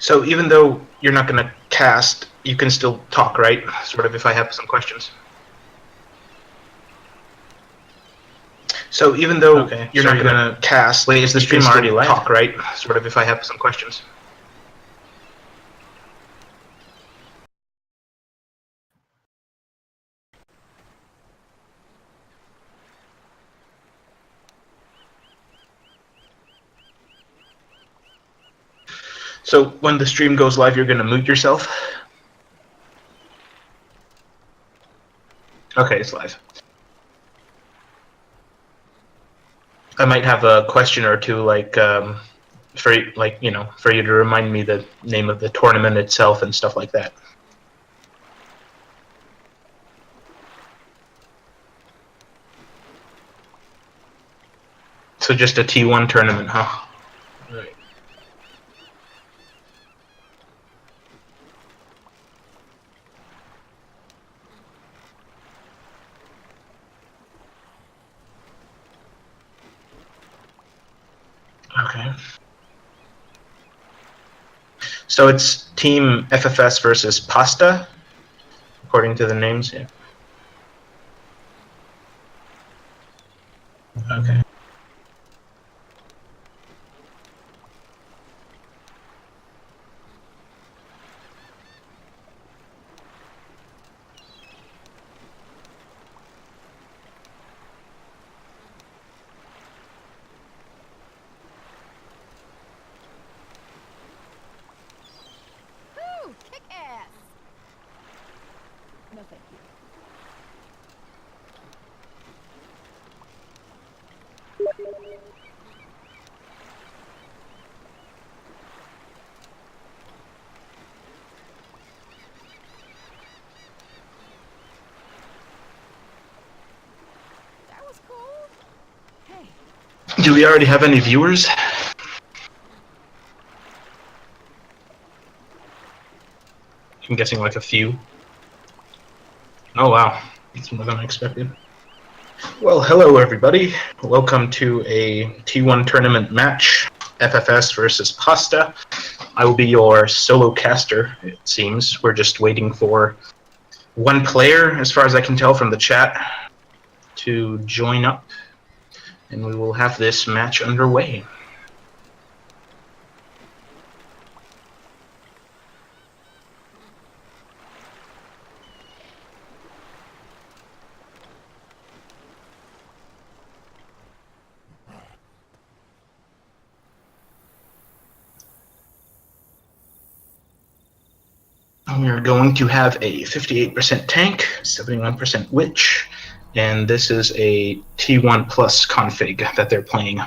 So even though you're not going to cast, you can still talk, right? Sort of if I have some questions. So even though you're not going to cast, wait, is the stream already live? Talk, right? Sort of if I have some questions. So when the stream goes live, you're going to mute yourself? Okay, it's live. I might have a question or two, like for you to remind me the name of the tournament itself and stuff like that. So just a T1 tournament, huh? Right. Okay. So it's Team FFS versus Pasta, according to the names, yeah. Okay. Woo! Kick ass! No, thank you. That was cool. Hey. Do we already have any viewers? I'm guessing like a few. Oh wow, it's more than I expected. Well, hello everybody. Welcome to a T1 tournament match, FFS versus Pasta. I will be your solo caster, it seems. We're just waiting for one player, as far as I can tell from the chat, to join up, and we will have this match underway. We are going to have a 58% tank, 71% witch, and this is a T1 plus config that they're playing.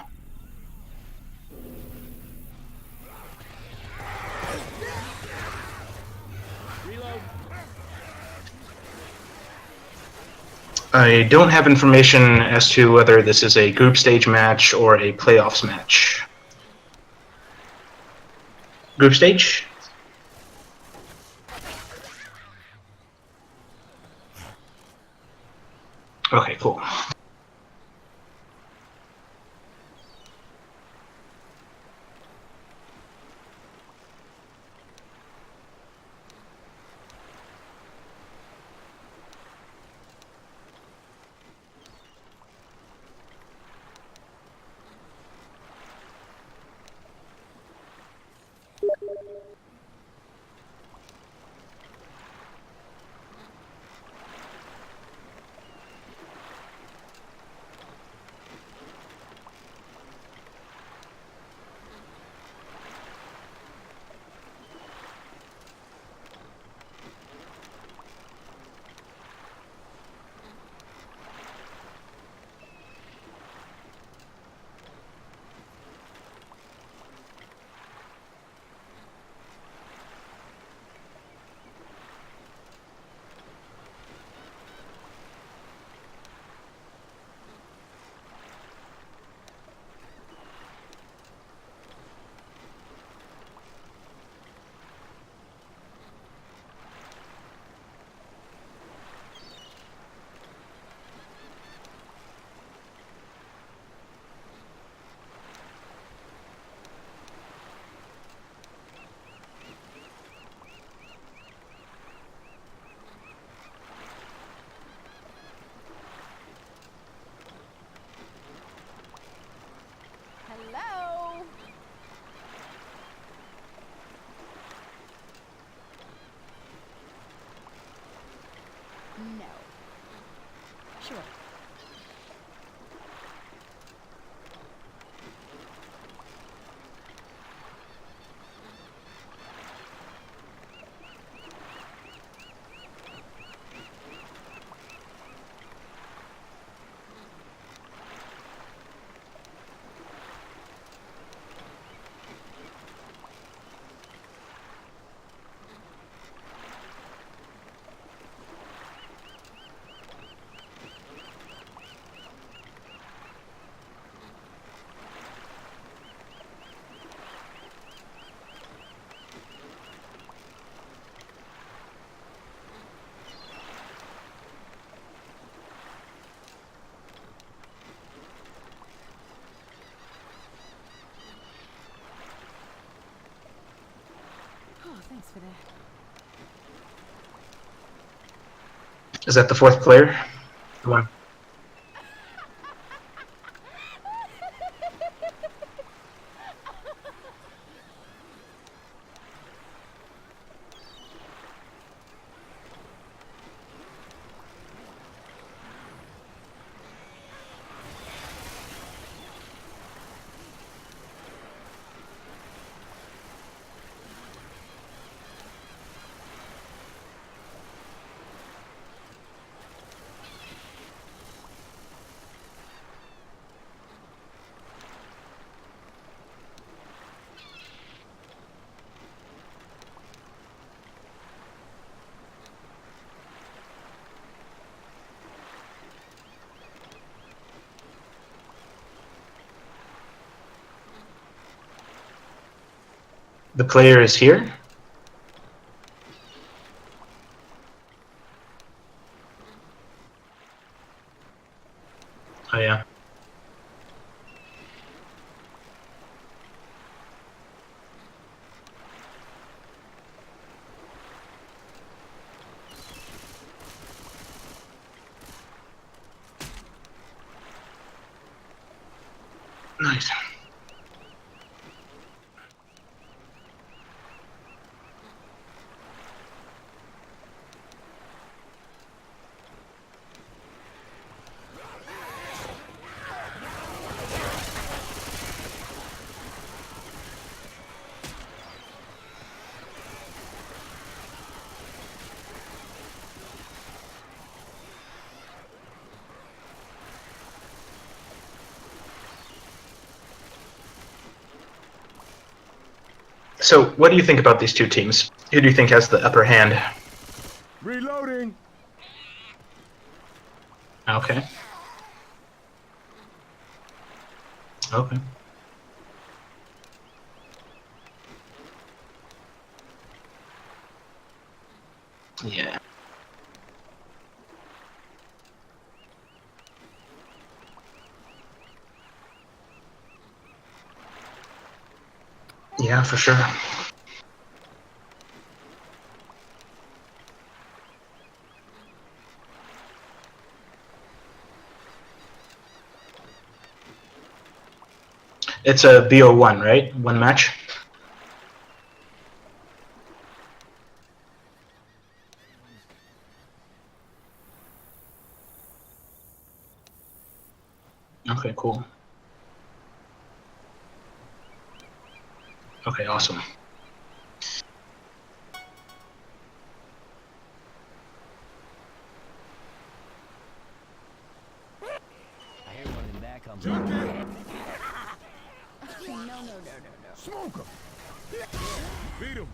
I don't have information as to whether this is a group stage match or a playoffs match. Group stage? Okay, cool. Sure. Oh, thanks for that. Is that the fourth player? The one. The player is here? Oh, yeah. Nice. So, what do you think about these two teams? Who do you think has the upper hand? Reloading. Okay. Okay. Yeah. Yeah, for sure. It's a BO1, right? One match? Okay, cool. Okay, awesome. I hear one in the back comes. Junkie. No. Smoke him. Beat him.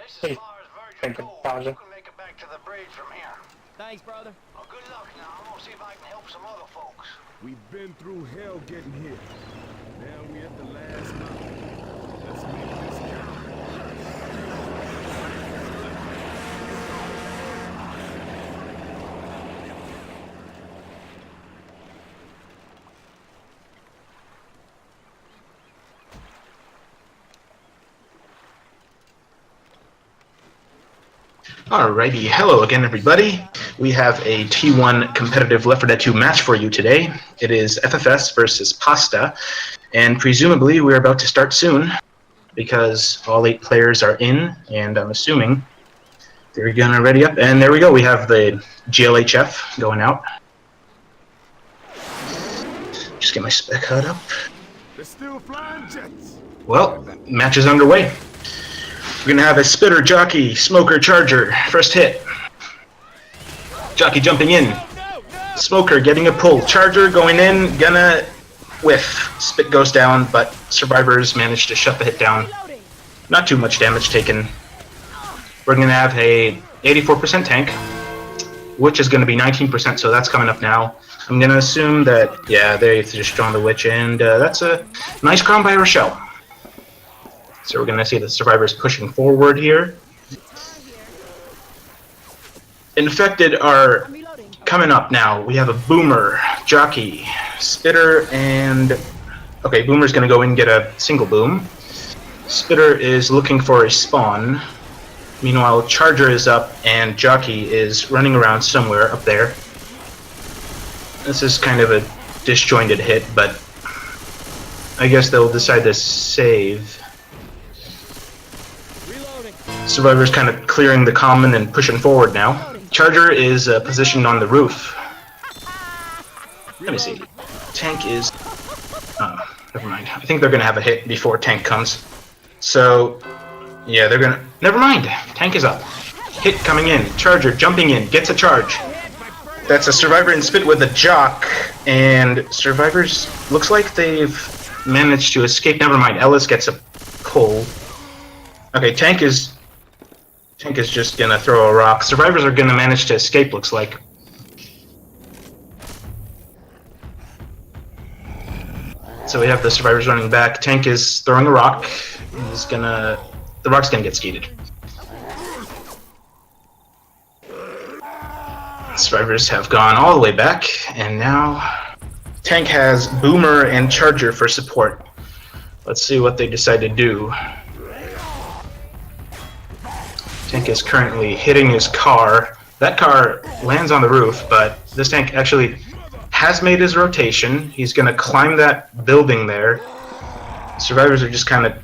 This is as far as Virgin Gold. You can make it back to the bridge from here. Thanks, brother. Well, good luck now. I'm gonna see if I can help some other folks. We've been through hell getting here. Now we at the last mountain. Let's make this count. Alrighty, hello again everybody. We have a T1 competitive Left 4 Dead 2 match for you today. It is FFS versus Pasta, and presumably we're about to start soon because all 8 players are in, and I'm assuming they're gonna ready up. And there we go, we have the GLHF going out. Just get my spec HUD up. They're still flying jets. Well, match is underway. We're gonna have a spitter, jockey, smoker, charger. First hit. Jockey jumping in. Smoker getting a pull. Charger going in, gonna whiff. Spit goes down, but survivors managed to shut the hit down. Not too much damage taken. We're gonna have a 84% tank, which is gonna be 19%, so that's coming up now. I'm gonna assume that, yeah, they've just drawn the witch, and that's a nice crown by Rochelle. So we're going to see the survivors pushing forward here. Infected are coming up now. We have a boomer, jockey, spitter, and... Okay, boomer's going to go in and get a single boom. Spitter is looking for a spawn. Meanwhile, charger is up, and jockey is running around somewhere up there. This is kind of a disjointed hit, but I guess they'll decide to save. Survivor's kind of clearing the common and pushing forward now. Charger is positioned on the roof. Let me see. Tank is... Oh, never mind. I think they're going to have a hit before tank comes. So, yeah, they're going to... Never mind. Tank is up. Hit coming in. Charger jumping in. Gets a charge. That's a survivor in spit with a jock. And survivors... Looks like they've managed to escape. Never mind. Ellis gets a pull. Okay, tank is just gonna throw a rock. Survivors are gonna manage to escape, looks like. So we have the survivors running back. Tank is throwing a rock. He's gonna... The rock's gonna get skeeted. Survivors have gone all the way back, and now Tank has Boomer and Charger for support. Let's see what they decide to do. Tank is currently hitting his car. That car lands on the roof, but this tank actually has made his rotation. He's going to climb that building there. Survivors are just kind of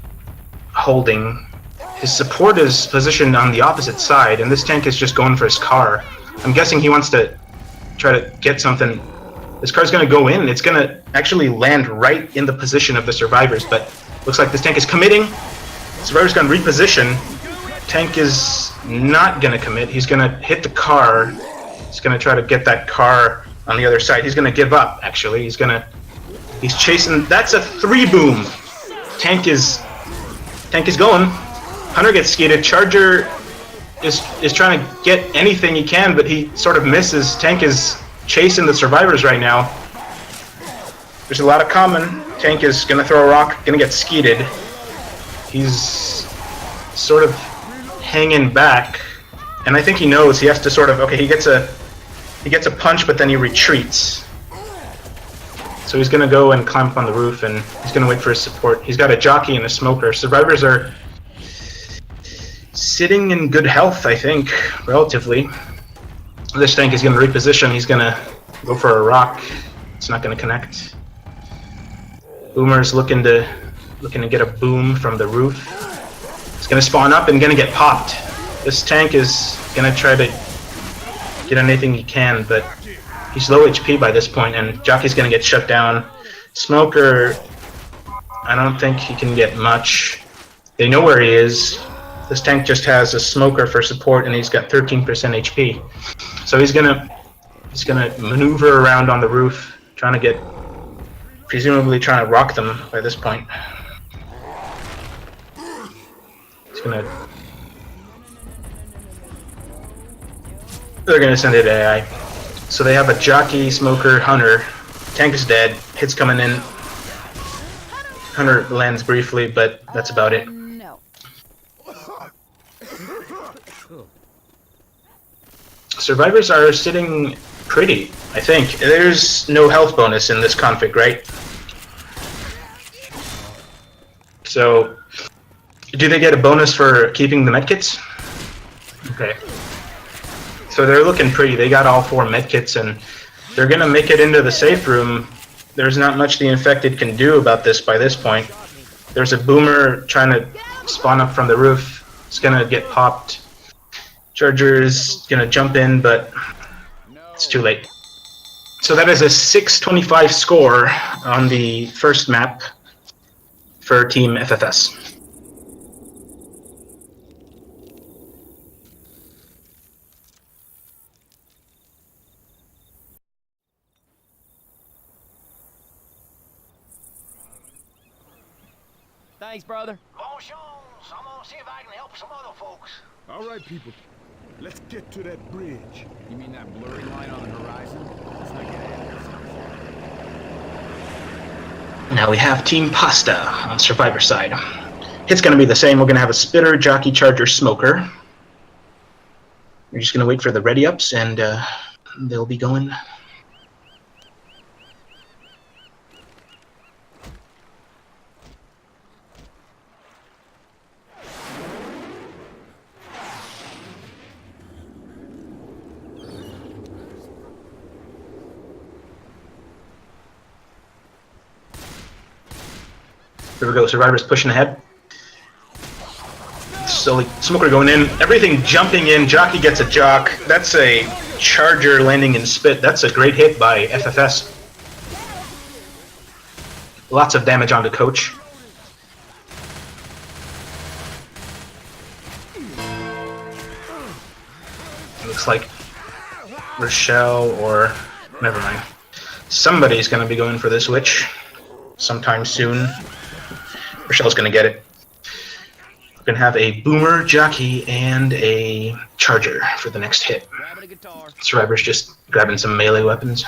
holding. His support is positioned on the opposite side, and this tank is just going for his car. I'm guessing he wants to try to get something. This car's going to go in. It's going to actually land right in the position of the survivors, but looks like this tank is committing. Survivor's going to reposition. Tank is not going to commit. He's going to hit the car. He's going to try to get that car on the other side. He's going to give up, actually. He's chasing... That's a 3-boom! Tank is going. Hunter gets skeeted. Charger is trying to get anything he can, but he sort of misses. Tank is chasing the survivors right now. There's a lot of common. Tank is going to throw a rock, going to get skeeted. He's sort of hanging back, and I think he knows he has to sort of... Okay, he gets a punch, but then he retreats. So he's gonna go and climb up on the roof, and he's gonna wait for his support. He's got a jockey and a smoker. Survivors are sitting in good health, I think, relatively. This tank is gonna reposition. He's gonna go for a rock. It's not gonna connect. Boomer's looking to get a boom from the roof. It's gonna spawn up and gonna get popped. This tank is gonna try to get anything he can, but he's low HP by this point, and Jockey's gonna get shut down. Smoker, I don't think he can get much. They know where he is. This tank just has a smoker for support, and he's got 13% HP. So he's gonna maneuver around on the roof, presumably trying to rock them by this point. They're gonna send it AI. So they have a jockey, smoker, hunter. Tank is dead. Hits coming in. Hunter lands briefly, but that's about it. No. Survivors are sitting pretty, I think. There's no health bonus in this config, right? So, do they get a bonus for keeping the medkits? Okay. So they're looking pretty. They got all 4 medkits, and they're going to make it into the safe room. There's not much the infected can do about this by this point. There's a boomer trying to spawn up from the roof. It's going to get popped. Charger is going to jump in, but it's too late. So that is a 625 score on the first map for Team FFS. Thanks, brother. Bon chance. I'm gonna see if I can help some other folks. All right, people. Let's get to that bridge. You mean that blurry line on the horizon? Let's not get ahead of ourselves. Now we have Team Pasta on Survivor side. Hit's going to be the same. We're going to have a Spitter, Jockey, Charger, Smoker. We're just going to wait for the ready-ups, and they'll be going. Here we go, Survivor's pushing ahead. So Smoker going in, everything jumping in, Jockey gets a jock. That's a Charger landing in Spit. That's a great hit by FFS. Lots of damage onto Coach. Looks like Rochelle or... never mind. Somebody's going to be going for this witch sometime soon. Rochelle's going to get it. We're going to have a Boomer, Jockey, and a Charger for the next hit. Survivor's just grabbing some melee weapons.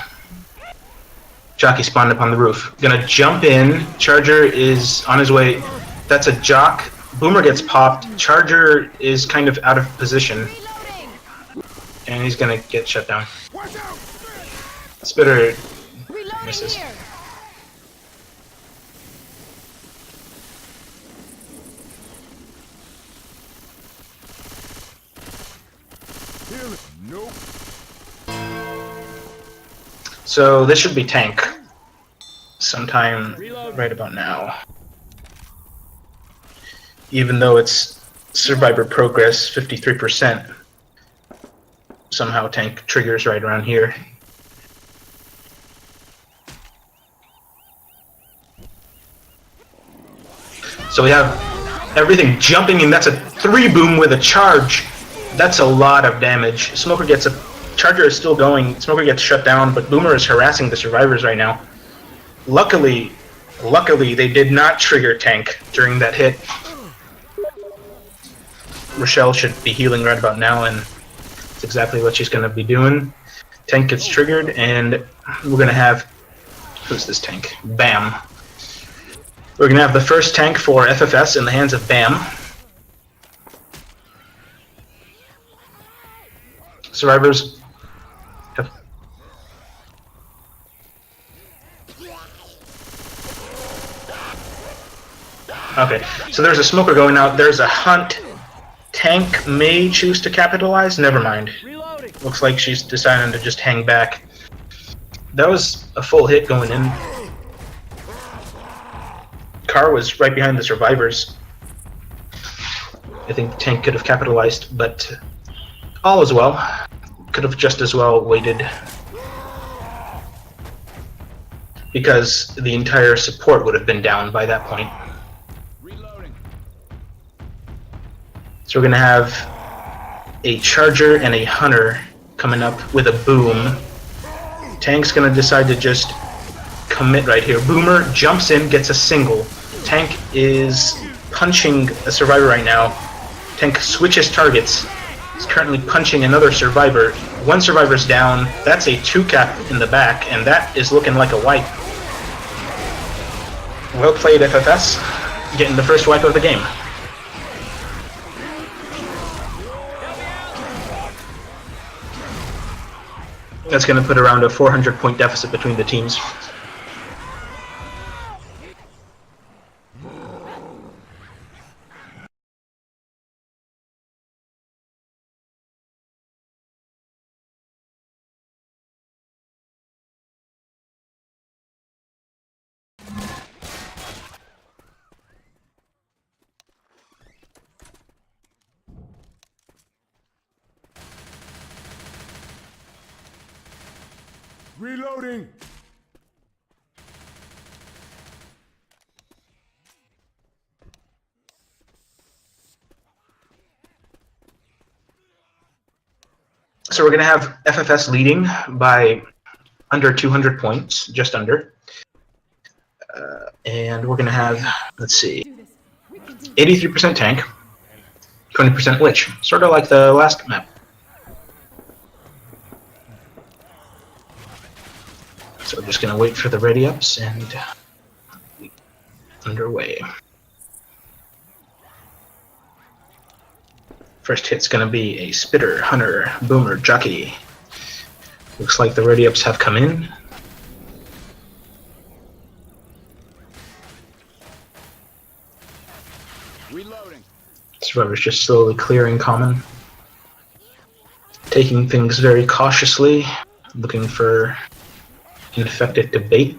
Jockey spawned up on the roof. Gonna jump in. Charger is on his way. That's a Jock. Boomer gets popped. Charger is kind of out of position. And he's gonna get shut down. Spitter misses. Nope. So this should be tank sometime right about now. Even though it's Survivor progress 53%, somehow tank triggers right around here. So we have everything jumping in. That's a 3-boom with a charge. That's a lot of damage. Smoker gets a... Charger is still going. Smoker gets shut down, but Boomer is harassing the Survivors right now. Luckily, they did not trigger tank during that hit. Rochelle should be healing right about now, and that's exactly what she's going to be doing. Tank gets triggered, and we're going to have... Who's this tank? Bam. We're going to have the first tank for FFS in the hands of Bam. Survivors have... Okay, so there's a Smoker going out. There's a Hunt. Tank may choose to capitalize. Never mind. Looks like she's deciding to just hang back. That was a full hit going in. Car was right behind the Survivors. I think Tank could have capitalized, but all is well. Could have just as well waited, because the entire support would have been down by that point. So we're going to have a Charger and a Hunter coming up with a Boom. Tank's going to decide to just commit right here. Boomer jumps in, gets a single. Tank is punching a Survivor right now. Tank switches targets. He's currently punching another Survivor. One Survivor's down. That's a 2-cap in the back, and that is looking like a wipe. Well played, FFS. Getting the first wipe of the game. That's going to put around a 400-point deficit between the teams. Reloading. So we're going to have FFS leading by under 200 points, just under. And we're going to have, let's see, 83% tank, 20% witch, sort of like the last map. So we're just going to wait for the ready ups and underway. First hit's going to be a spitter, hunter, boomer, jockey. Looks like the ready ups have come in. Reloading. Survivor's just slowly clearing common. Taking things very cautiously, looking for infected to bait.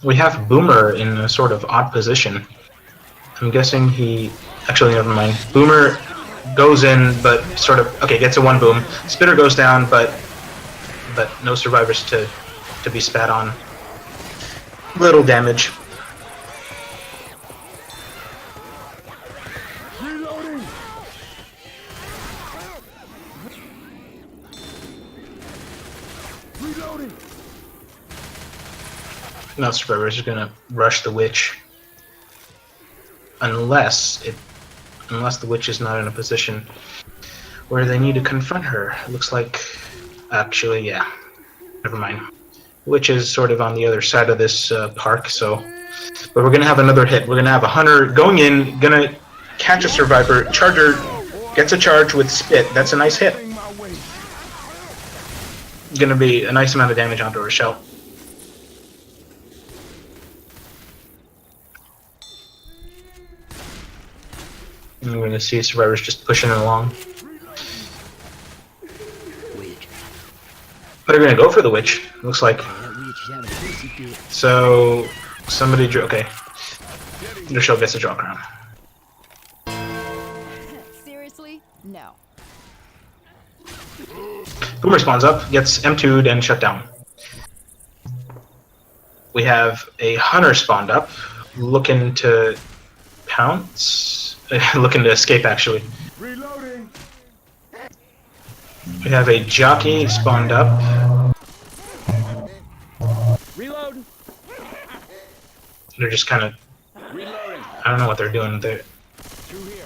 We have Boomer in a sort of odd position. I'm guessing he... Actually, never mind. Boomer goes in, but sort of... Okay, gets a one boom. Spitter goes down, but no survivors to be spat on. Little damage. Reloading. Reloading. Now survivors are gonna rush the witch. Unless the witch is not in a position where they need to confront her. It looks like... Actually, yeah. Never mind. Witch is sort of on the other side of this park, so... But we're gonna have another hit. We're gonna have a hunter going in, gonna catch a survivor. Charger gets a charge with spit. That's a nice hit. Gonna be a nice amount of damage onto Rochelle. And we're gonna see survivors just pushing it along. But they're gonna go for the witch. Looks like. So somebody drew. Okay, Rochelle gets a draw crown. Seriously? No. Boomer spawns up, gets M2'd and shut down. We have a hunter spawned up, looking to pounce, looking to escape actually. Reloading. We have a jockey spawned up. Reload. They're just kind of, Reloading. I don't know what they're doing. They're, Through here.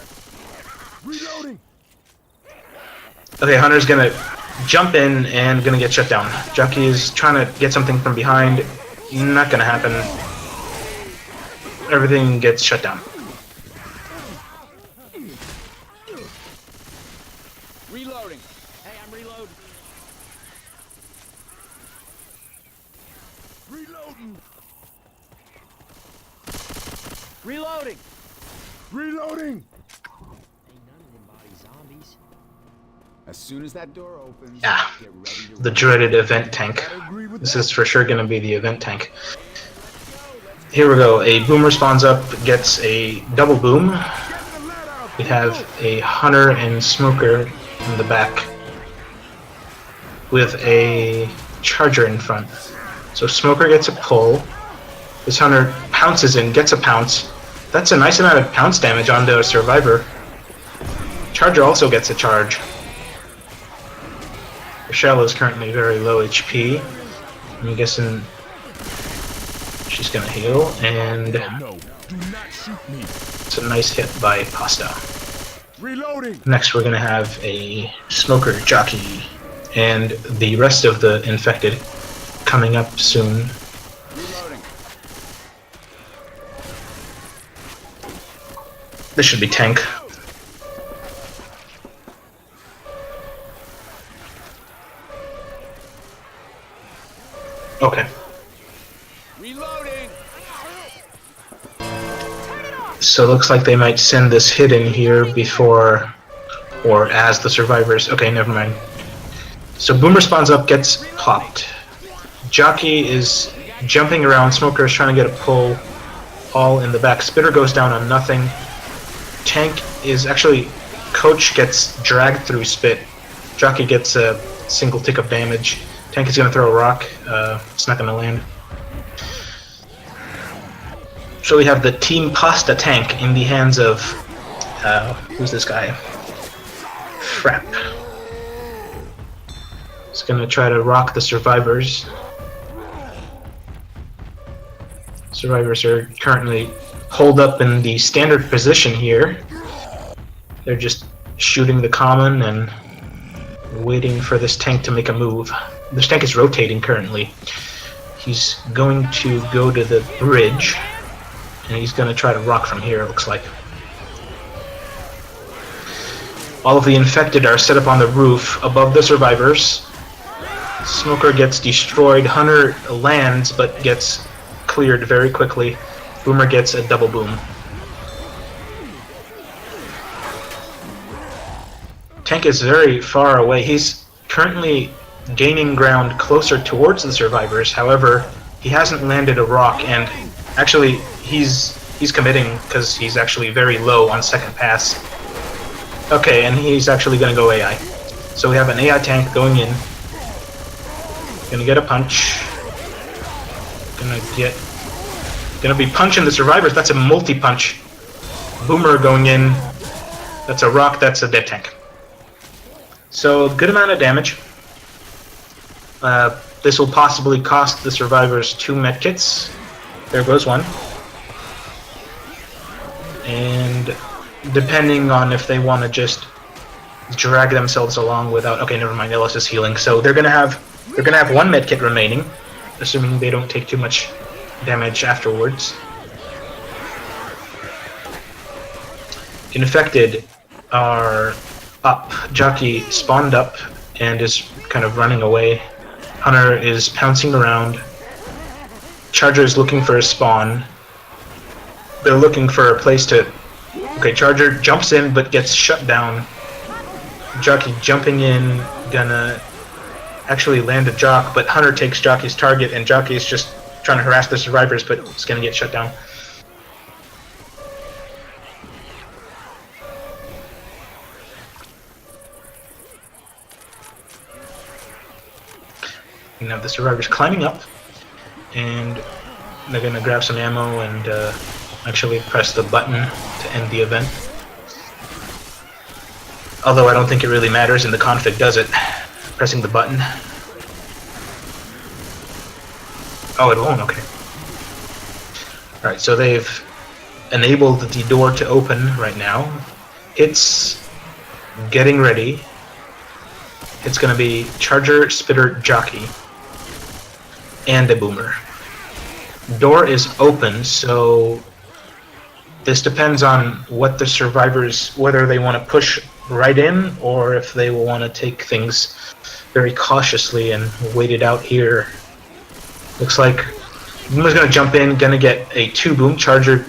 Reloading. okay, hunter's gonna jump in and gonna get shut down. Jockey is trying to get something from behind. Not gonna happen. Everything gets shut down. Reloading. Hey, I'm reloading. Reloading. Reloading. Reloading. Ain't none of them bodies zombies. As soon as that door opens, Yeah, get ready to the dreaded event tank. I agree with This that. is for sure going to be the event tank. Here we go. A boomer spawns up, gets a double boom. We have a hunter and smoker in the back with a charger in front. So smoker gets a pull. This hunter pounces in, gets a pounce. That's a nice amount of pounce damage onto a survivor. Charger also gets a charge. Rochelle is currently very low HP. I'm guessing she's gonna heal, and No, do not shoot me. it's a nice hit by Pasta. Reloading. Next we're gonna have a smoker jockey, and the rest of the infected coming up soon. reloading. This should be tank. Okay. Reloading. So it looks like they might send this hit in here before or as the survivors. Okay, never mind. So Boomer spawns up, gets popped. Jockey is jumping around, Smoker is trying to get a pull, all in the back. Spitter goes down on nothing. tank is actually... Coach gets dragged through spit. Jockey gets a single tick of damage. Tank is going to throw a rock. It's not going to land. So we have the Team Pasta tank in the hands of... who's this guy? Frap. He's going to try to rock the survivors. Survivors are currently holed up in the standard position here. They're just shooting the common and waiting for this tank to make a move. This tank is rotating currently. He's going to go to the bridge, and he's going to try to rock from here, it looks like. All of the infected are set up on the roof above the survivors. Smoker gets destroyed. Hunter lands, but gets cleared very quickly. Boomer gets a double boom. Tank is very far away. He's currently gaining ground closer towards the survivors. However, he hasn't landed a rock, and actually he's committing because he's actually very low on second pass. Okay, and he's actually going to go AI. So we have an AI tank going in. Gonna get a punch. Gonna be punching the survivors. That's a multi-punch. Boomer going in. That's a rock. That's a dead tank. So good amount of damage. This will possibly cost the survivors 2 medkits. There goes one. And depending on if they want to just drag themselves along without... Okay, never mind. Ellis is healing. So they're gonna have 1 medkit remaining, assuming they don't take too much damage afterwards. Infected are up. Jockey spawned up and is kind of running away. Hunter is pouncing around. Charger is looking for a spawn. They're looking for a place to... Okay, Charger jumps in but gets shut down. Jockey jumping in, gonna actually land a Jock, but Hunter takes Jockey's target, and Jockey is just trying to harass the survivors, but it's gonna get shut down. You have the survivors climbing up, and they're gonna grab some ammo and actually press the button to end the event. Although I don't think it really matters in the config, does it? Pressing the button. Oh, it won't, okay. Alright, so they've enabled the door to open right now. It's getting ready. It's gonna be Charger, Spitter, Jockey, and a Boomer. Door is open, so this depends on what the survivors, whether they want to push right in or if they will want to take things very cautiously and wait it out here. Looks like Boomer's going to jump in, going to get a 2-boom. Charger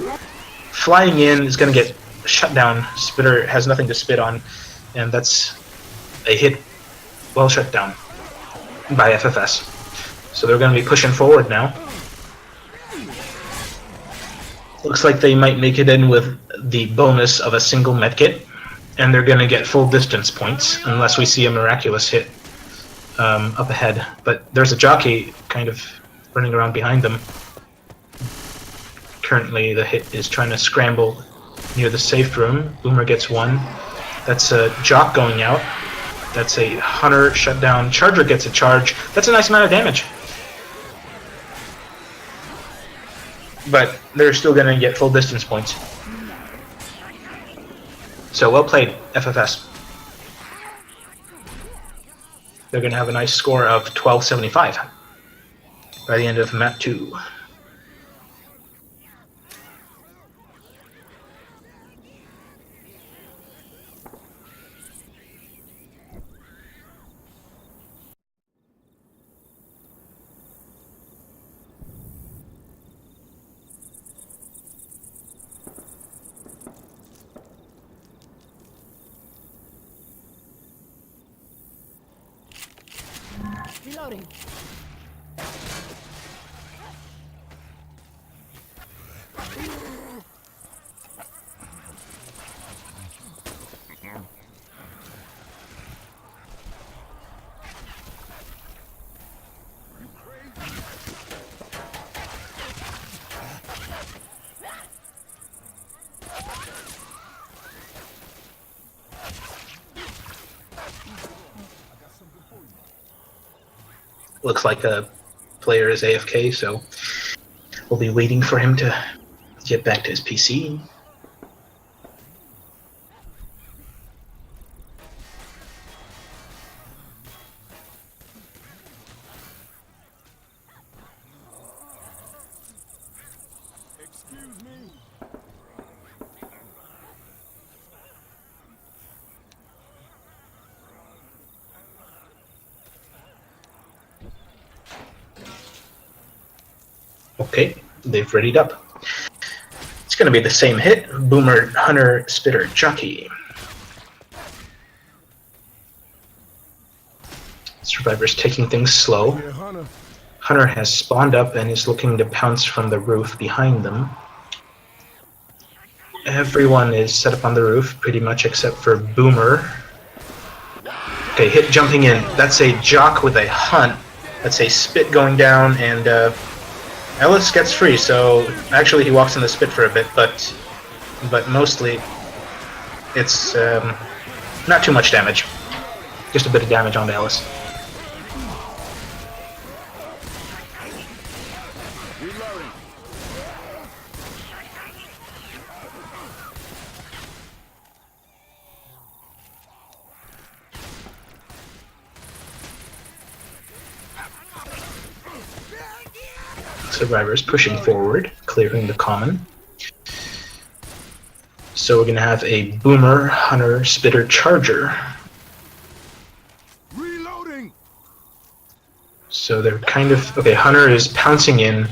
flying in is going to get shut down. Spitter has nothing to spit on, and that's a hit well shut down by FFS. So they're going to be pushing forward now. Looks like they might make it in with the bonus of a single medkit, and they're going to get full distance points unless we see a miraculous hit up ahead. But there's a Jockey kind of running around behind them. Currently the hit is trying to scramble near the safe room. Boomer gets 1. That's a Jock going out. That's a Hunter shut down. Charger gets a charge. That's a nice amount of damage. But they're still going to get full distance points. So well played, FFS. They're going to have a nice score of 1275 by the end of map 2. Reloading. Looks like a player is AFK, so we'll be waiting for him to get back to his PC. Excuse me. Okay, they've readied up. It's going to be the same hit. Boomer, Hunter, Spitter, Jockey. Survivor's taking things slow. Yeah, Hunter. Hunter has spawned up and is looking to pounce from the roof behind them. Everyone is set up on the roof, pretty much except for Boomer. Okay, hit jumping in. That's a Jock with a Hunt. That's a Spit going down, and Ellis gets free, so actually he walks in the Spit for a bit, but mostly it's not too much damage. Just a bit of damage onto Ellis. Reloading. Survivors pushing forward, clearing the common. So we're going to have a Boomer, Hunter, Spitter, Charger. Reloading. So they're kind of... Okay, Hunter is pouncing in.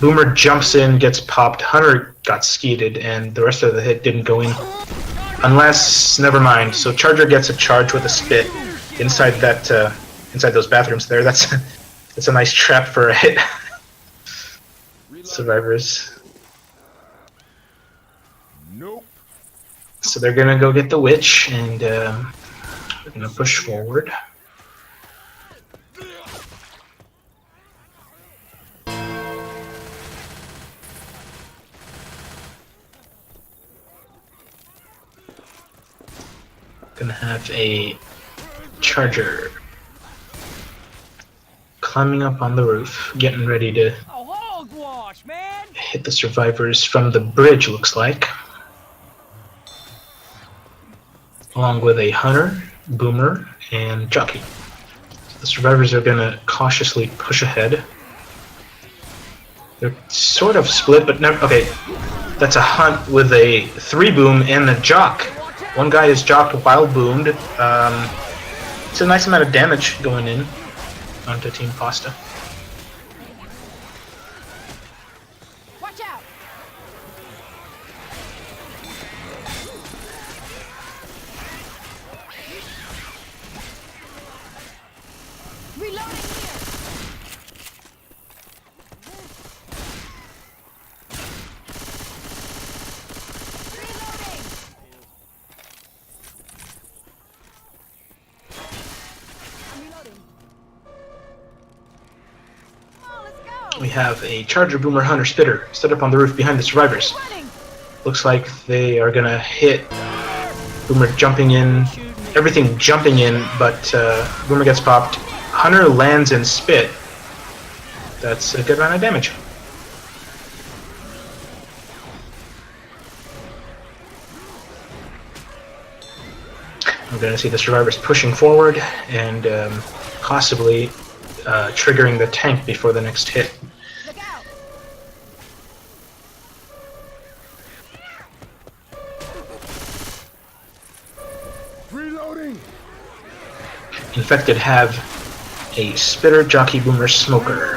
Boomer jumps in, gets popped. Hunter got skeeted, and the rest of the hit didn't go in. Unless... Never mind. So Charger gets a charge with a Spit inside that... inside those bathrooms there. That's a nice trap for a hit. Survivors. Nope. So they're gonna go get the witch, and they're gonna push forward. Gonna have a Charger climbing up on the roof, getting ready to Hogwash, man! hit the survivors from the bridge, looks like. Along with a Hunter, Boomer, and Jockey. The survivors are gonna cautiously push ahead. They're sort of split, but never... Okay, that's a Hunt with a 3-boom and a Jock. One guy is jocked while boomed. It's a nice amount of damage going in onto Team Pasta. Watch out! Reloading here! Reloading! I'm reloading. Oh, let's go! We have a Charger, Boomer, Hunter, Spitter set up on the roof behind the survivors. Running! Looks like they are gonna hit Boomer jumping in, everything jumping in, but Boomer gets popped. Hunter lands in Spit. That's a good amount of damage. We're gonna see the survivors pushing forward and possibly triggering the tank before the next hit. Look out! Reloading. Infected have a Spitter, Jockey, Boomer, Smoker.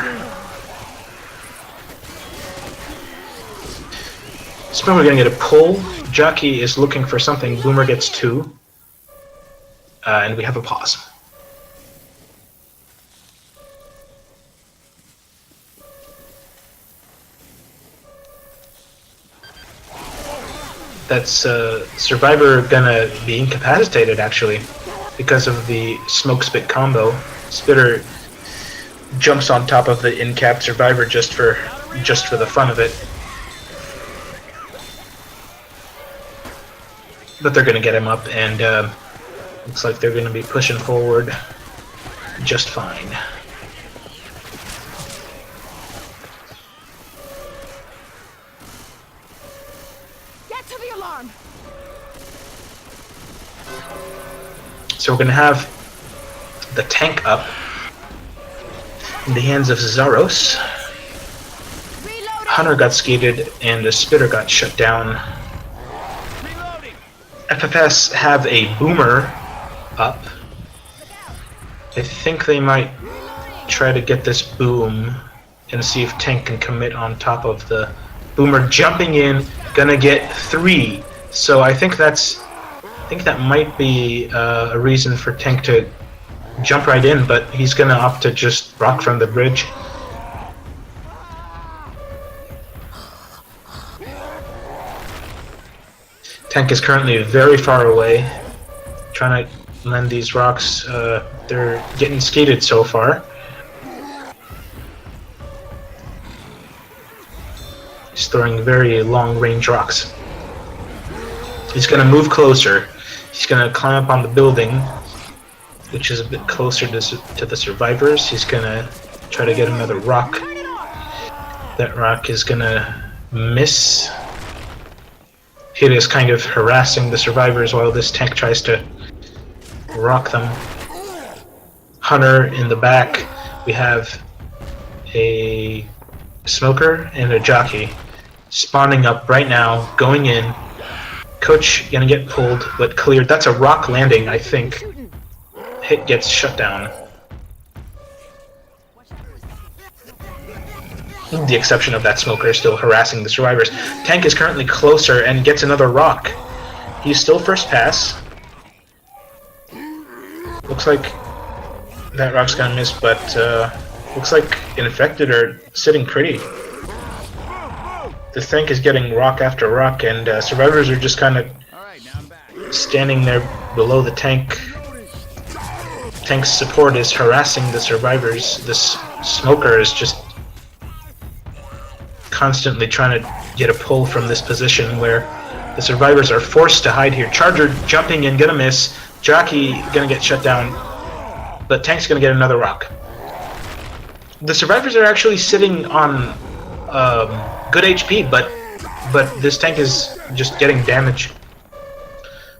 Smoker gonna get a pull. Jockey is looking for something. Boomer gets 2. And we have a pause. That's Survivor gonna be incapacitated actually because of the smoke spit combo. Spitter jumps on top of the incapped Survivor just for the fun of it. But they're gonna get him up, and Looks like they're going to be pushing forward just fine. Get to the alarm. So we're going to have the tank up in the hands of Zaros. Reloading. Hunter got skated and the spitter got shut down. Reloading. FFS have a boomer up. I think they might try to get this boom and see if tank can commit on top of the boomer. Jumping in, gonna get 3. So I think that might be a reason for tank to jump right in, but he's gonna opt to just rock from the bridge. Tank is currently very far away, trying to land these rocks. They're getting skated so far. He's throwing very long-range rocks. He's going to move closer. He's going to climb up on the building, which is a bit closer to the survivors. He's going to try to get another rock. That rock is going to miss. It is kind of harassing the survivors while this tank tries to rock them. Hunter in the back. We have a smoker and a jockey spawning up right now, going in. Coach gonna get pulled, but cleared. That's a rock landing, I think. Hit gets shut down. The exception of that smoker still harassing the survivors. Tank is currently closer and gets another rock. He's still first pass. Looks like that rock's gonna miss, but looks like infected are sitting pretty. The tank is getting rock after rock, and survivors are just kind of Alright, now I'm back. standing there below the tank. Tank's support is harassing the survivors. This smoker is just constantly trying to get a pull from this position where the survivors are forced to hide here. Charger jumping in, gonna miss. Jockey gonna get shut down, but tank's gonna get another rock. The survivors are actually sitting on good HP, but this tank is just getting damage.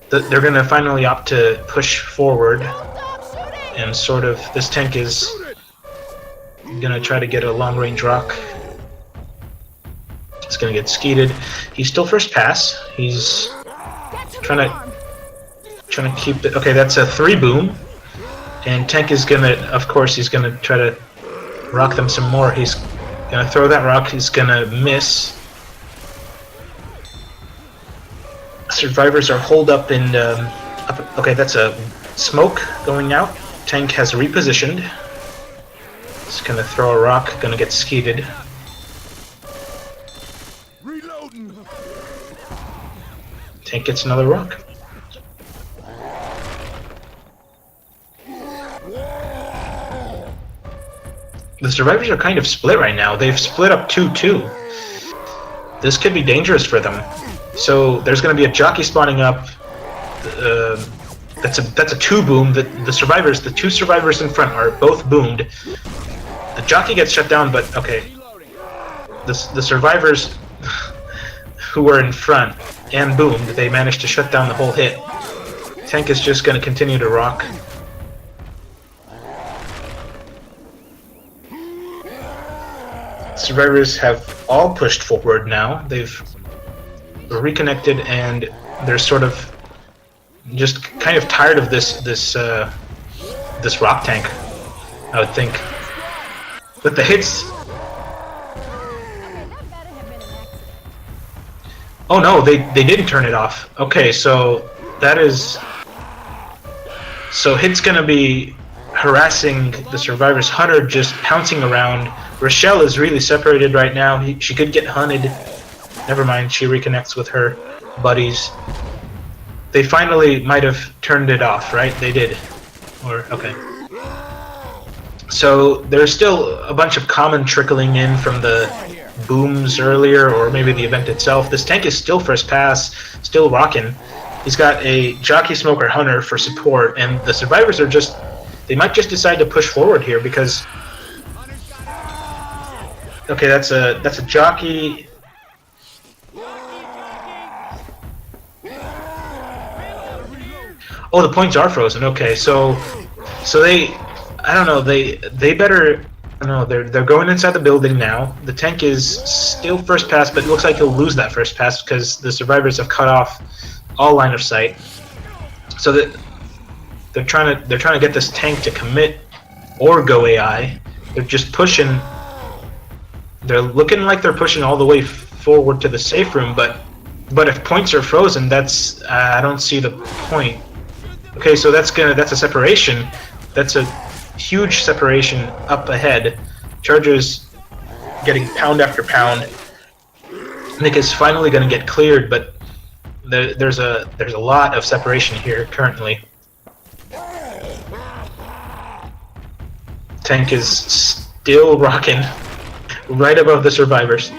They're gonna finally opt to push forward, and sort of this tank is gonna try to get a long-range rock. It's gonna get skeeted. He's still first pass. He's trying to keep it. Okay, that's a 3 boom, and tank is gonna, of course, he's gonna try to rock them some more. He's gonna throw that rock. He's gonna miss. Survivors are holed up in. Okay, that's a smoke going out. Tank has repositioned. He's gonna throw a rock. Gonna get skeeted. Reloading. Tank gets another rock. The survivors are kind of split right now. They've split up 2-2. This could be dangerous for them. So there's going to be a jockey spawning up. That's a 2 boom. The survivors, the 2 survivors in front are both boomed. The jockey gets shut down, but okay. The survivors who were in front and boomed, they managed to shut down the whole hit. Tank is just going to continue to rock. Survivors have all pushed forward now. They've reconnected, and they're sort of just kind of tired of this rock tank, I would think. But the hits. Oh no, they didn't turn it off. Okay, so that is. So hit's gonna be harassing the survivors. Hunter just pouncing around. Rochelle is really separated right now. She could get hunted. Never mind, she reconnects with her buddies. They finally might have turned it off, right? They did. Or, okay. So there's still a bunch of common trickling in from the booms earlier, or maybe the event itself. This tank is still first pass, still rocking. He's got a Jockey, Smoker, Hunter for support, and the survivors are just... They might just decide to push forward here because... Okay, that's a Jockey... Oh, the points are frozen. Okay, so they... I don't know, they better... I don't know, they're going inside the building now. The tank is still first pass, but it looks like he'll lose that first pass because the survivors have cut off all line of sight. So that they're trying to get this tank to commit or go AI. They're just pushing. They're looking like they're pushing all the way forward to the safe room, but if points are frozen, that's I don't see the point. Okay, so that's a separation. That's a huge separation up ahead. Chargers getting pound after pound. Nick is finally going to get cleared, but there's a lot of separation here currently. Tank is still rocking right above the survivors,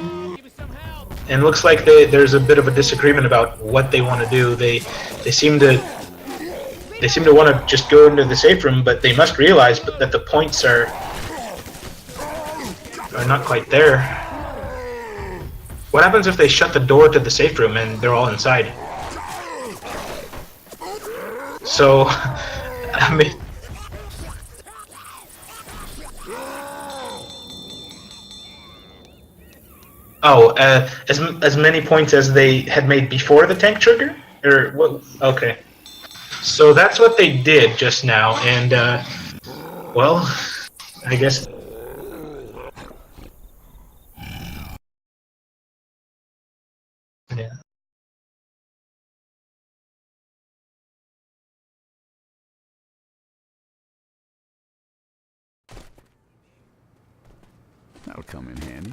and looks like there's a bit of a disagreement about what they want to do. They seem to want to just go into the safe room, but they must realize that the points are not quite there. What happens if they shut the door to the safe room and they're all inside? So, I mean... Oh, as many points as they had made before the tank trigger? Or what? Okay. So that's what they did just now, and, well, I guess... Yeah. That'll come in handy.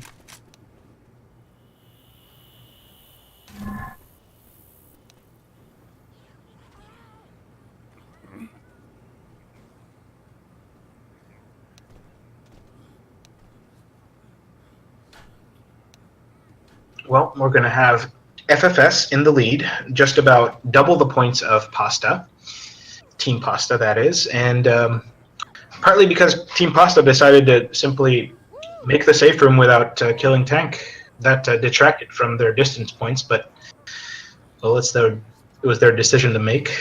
Well, we're going to have FFS in the lead, just about double the points of Pasta. Team Pasta, that is. And partly because Team Pasta decided to simply make the safe room without killing Tank. That detracted from their distance points, but well, it was their decision to make.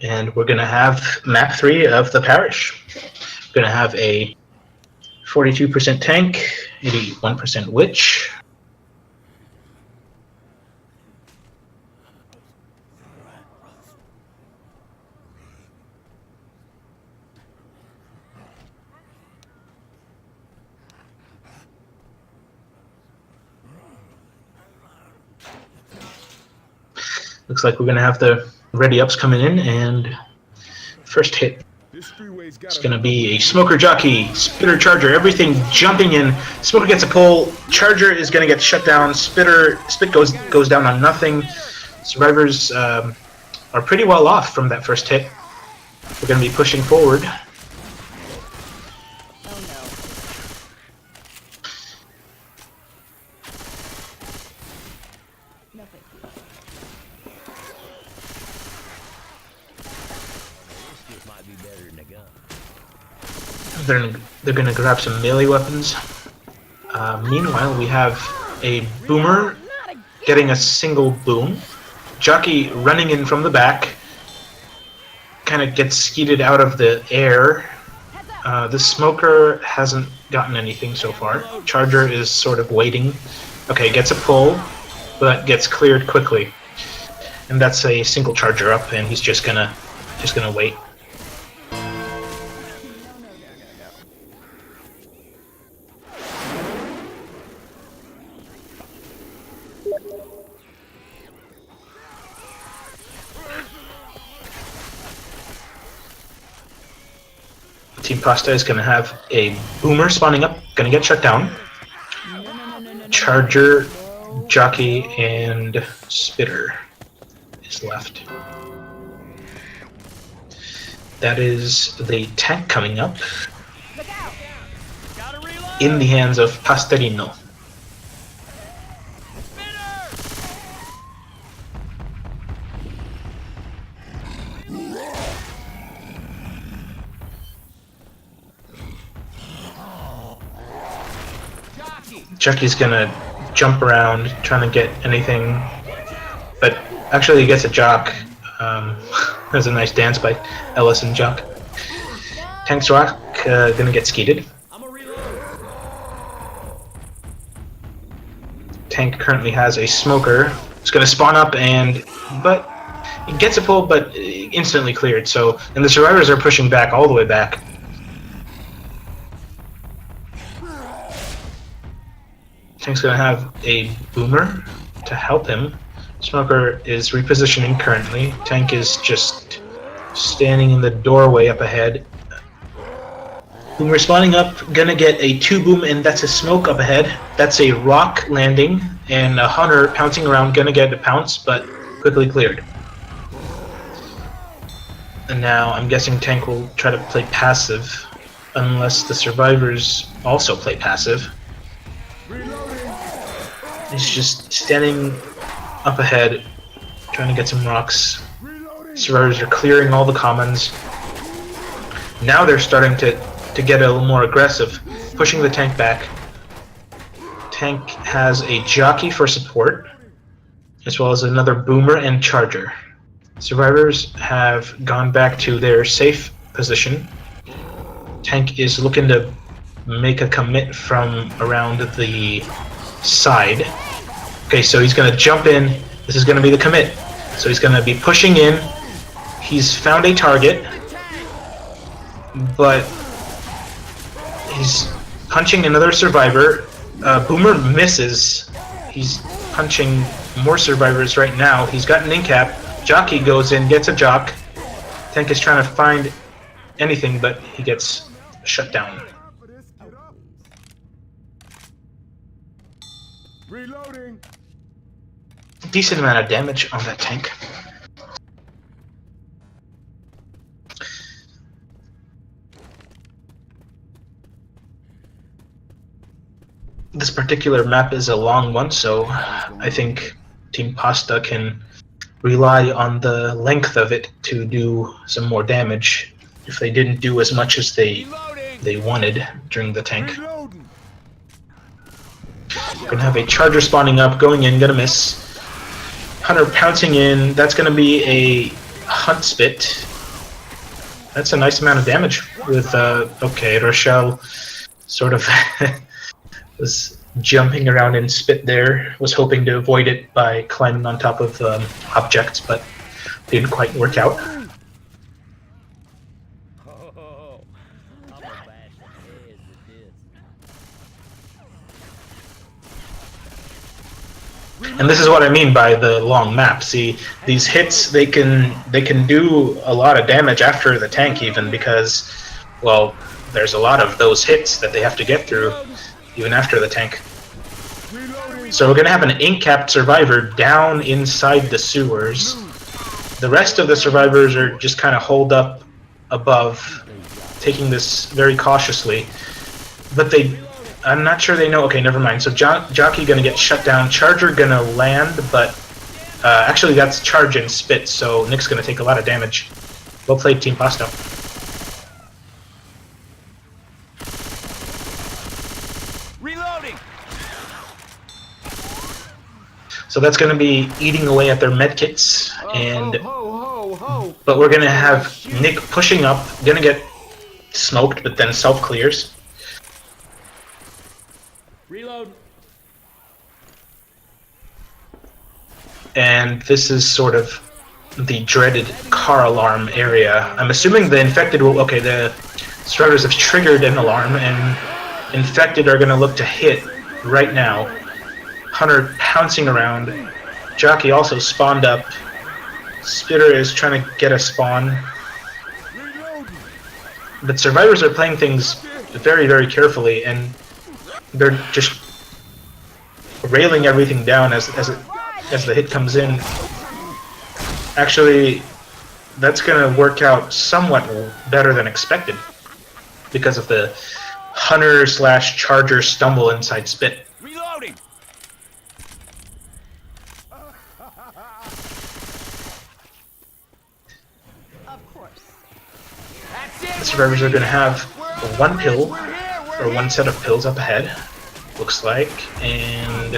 And we're going to have map 3 of the parish. We're going to have a 42% tank, 81% witch. Looks like we're going to have the ready ups coming in, and first hit it's going to be a Smoker Jockey, Spitter Charger, everything jumping in. Smoker gets a pull, Charger is going to get shut down, Spit goes down on nothing. Survivors are pretty well off from that first hit. We're going to be pushing forward. They're going to grab some melee weapons. Meanwhile, we have a Boomer getting a single boom. Jockey running in from the back. Kind of gets skeeted out of the air. The Smoker hasn't gotten anything so far. Charger is sort of waiting. Okay, gets a pull, but gets cleared quickly. And that's a single Charger up, and he's just gonna wait. Team Pasta is going to have a Boomer spawning up, going to get shut down. Charger, Jockey, and Spitter is left. That is the tank coming up in the hands of Pastelino. Chucky's gonna jump around trying to get anything, but actually he gets a jock. There's a nice dance by Ellis and Jock. Tank's Rock gonna get skeeted. Tank currently has a smoker. It's gonna spawn up but it gets a pull, but instantly cleared. So, and the survivors are pushing back all the way back. Tank's gonna have a boomer to help him. Smoker is repositioning currently. Tank is just standing in the doorway up ahead. Boomer spawning up, gonna get a 2 boom, and that's a smoke up ahead. That's a rock landing, and a hunter pouncing around, gonna get a pounce, but quickly cleared. And now I'm guessing Tank will try to play passive, unless the survivors also play passive. He's just standing up ahead, trying to get some rocks. Survivors are clearing all the commons. Now they're starting to get a little more aggressive, pushing the tank back. Tank has a jockey for support, as well as another boomer and charger. Survivors have gone back to their safe position. Tank is looking to make a commit from around the side. Okay, so he's going to jump in. This is going to be the commit. So he's going to be pushing in. He's found a target, but he's punching another survivor. Boomer misses. He's punching more survivors right now. He's got an in-cap. Jockey goes in, gets a jock. Tank is trying to find anything, but he gets shut down. Reloading. Decent amount of damage on that tank. This particular map is a long one, so I think Team Pasta can rely on the length of it to do some more damage if they didn't do as much as they wanted during the tank. Reloading. We're gonna have a charger spawning up, going in, gonna miss. Hunter pouncing in, that's gonna be a hunt spit. That's a nice amount of damage with, okay, Rochelle sort of was jumping around in spit there, was hoping to avoid it by climbing on top of objects, but didn't quite work out. And this is what I mean by the long map. See, these hits, they can do a lot of damage after the tank even, because, well, there's a lot of those hits that they have to get through even after the tank. So we're going to have an ink-capped survivor down inside the sewers. The rest of the survivors are just kind of holed up above, taking this very cautiously. But I'm not sure they know. Okay, never mind. So Jockey gonna get shut down. Charger gonna land, but actually that's charge and spit, so Nick's gonna take a lot of damage. Well played, Team Pasta. Reloading. So that's gonna be eating away at their medkits, and but we're gonna have Nick pushing up, gonna get smoked, but then self clears. Reload. And this is sort of the dreaded car alarm area. I'm assuming the infected will... Okay, the survivors have triggered an alarm, and infected are going to look to hit right now. Hunter pouncing around. Jockey also spawned up. Spitter is trying to get a spawn. But survivors are playing things very, very carefully, and they're just railing everything down as the hit comes in. Actually, that's going to work out somewhat better than expected because of the hunter/charger stumble inside spit. Reloading. Of course. That's it. The survivors are going to have one pill, or one set of pills up ahead. looks like. And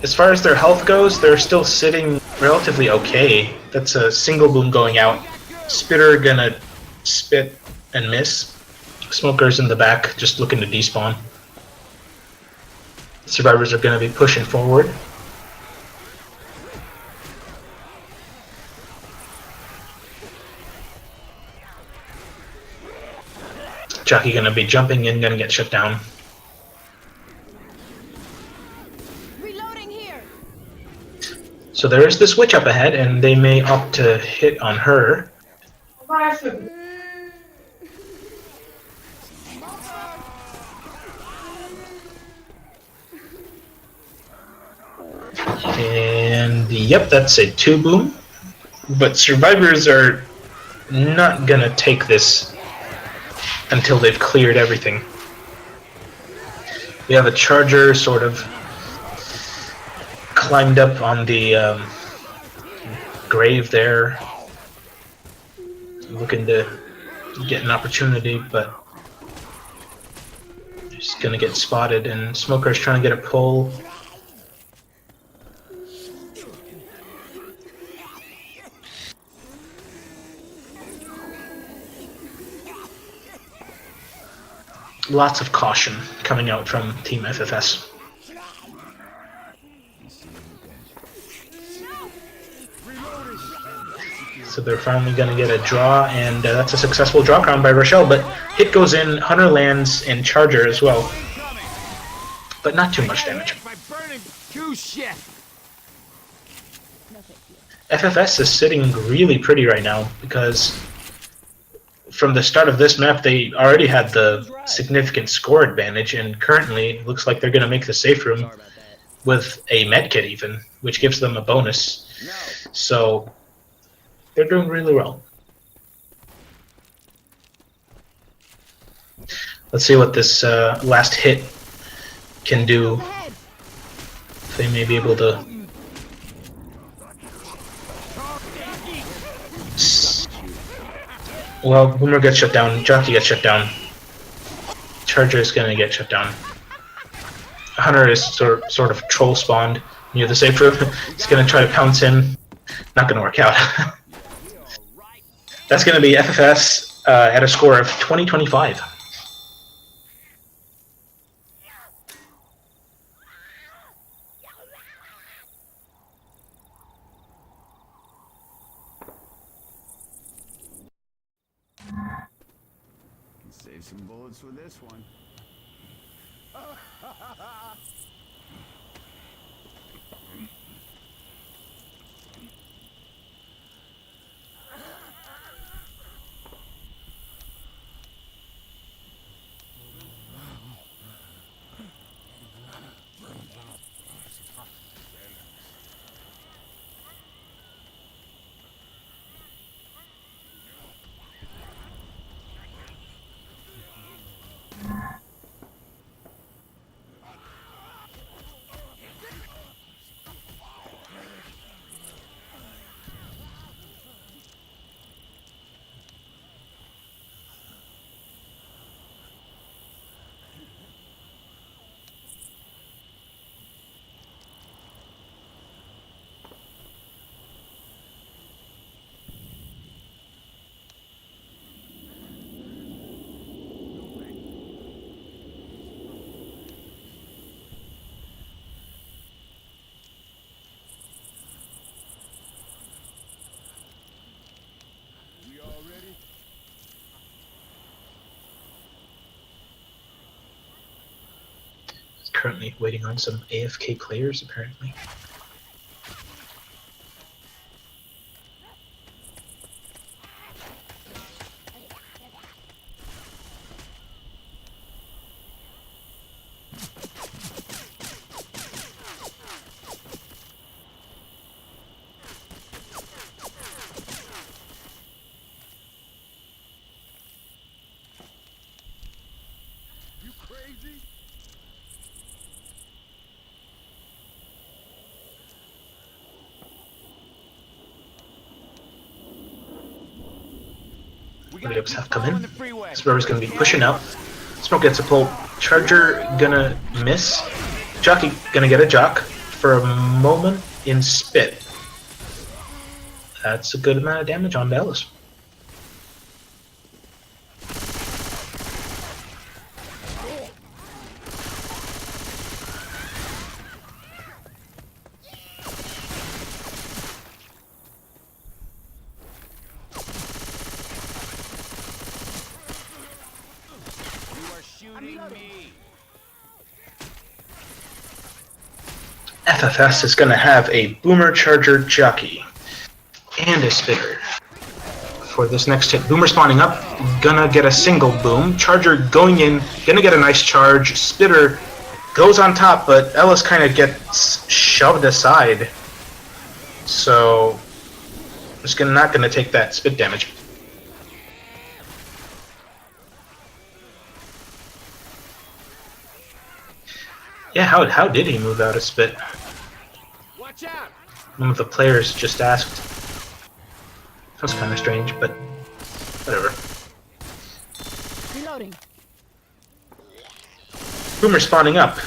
as far as their health goes, they're still sitting relatively okay. That's a single boom going out. Spitter gonna spit and miss. Smoker's in the back, just looking to despawn. Survivors are gonna be pushing forward. Jockey gonna be jumping in, gonna get shut down. Reloading here. So there is this witch up ahead, and they may opt to hit on her. And yep, that's a 2 boom. But survivors are not gonna take this until they've cleared everything. We have a charger sort of climbed up on the grave there, looking to get an opportunity, but just gonna get spotted, and Smoker's trying to get a pull. Lots of caution coming out from Team FFS. So they're finally going to get a draw, and that's a successful draw crown by Rochelle, but hit goes in, Hunter lands, and Charger as well. But not too much damage. FFS is sitting really pretty right now, because from the start of this map, they already had the significant score advantage, and currently it looks like they're going to make the safe room with a medkit even, which gives them a bonus. So they're doing really well. Let's see what this last hit can do. If they may be able to... Well, Boomer gets shut down, Jockey gets shut down, Charger is gonna get shut down. Hunter is sort of troll spawned near the safe room. He's gonna try to pounce in. Not gonna work out. That's gonna be FFS at a score of 20-25. Save some bullets with this one. We all ready? Currently waiting on some AFK players, apparently. You crazy? Relapse have come in. Smoker's going to be pushing out. Smoke gets a pull. Charger gonna miss. Jockey gonna get a jock for a moment in spit. That's a good amount of damage on Dallas. FFS is going to have a Boomer Charger Jockey and a Spitter. For this next hit, Boomer spawning up, gonna get a single boom. Charger going in, gonna get a nice charge. Spitter goes on top, but Ellis kind of gets shoved aside. So, it's not gonna take that spit damage. Yeah, how did he move out of spit? Watch out! One of the players just asked. That was kind of strange, but whatever. Reloading. Boomer spawning up.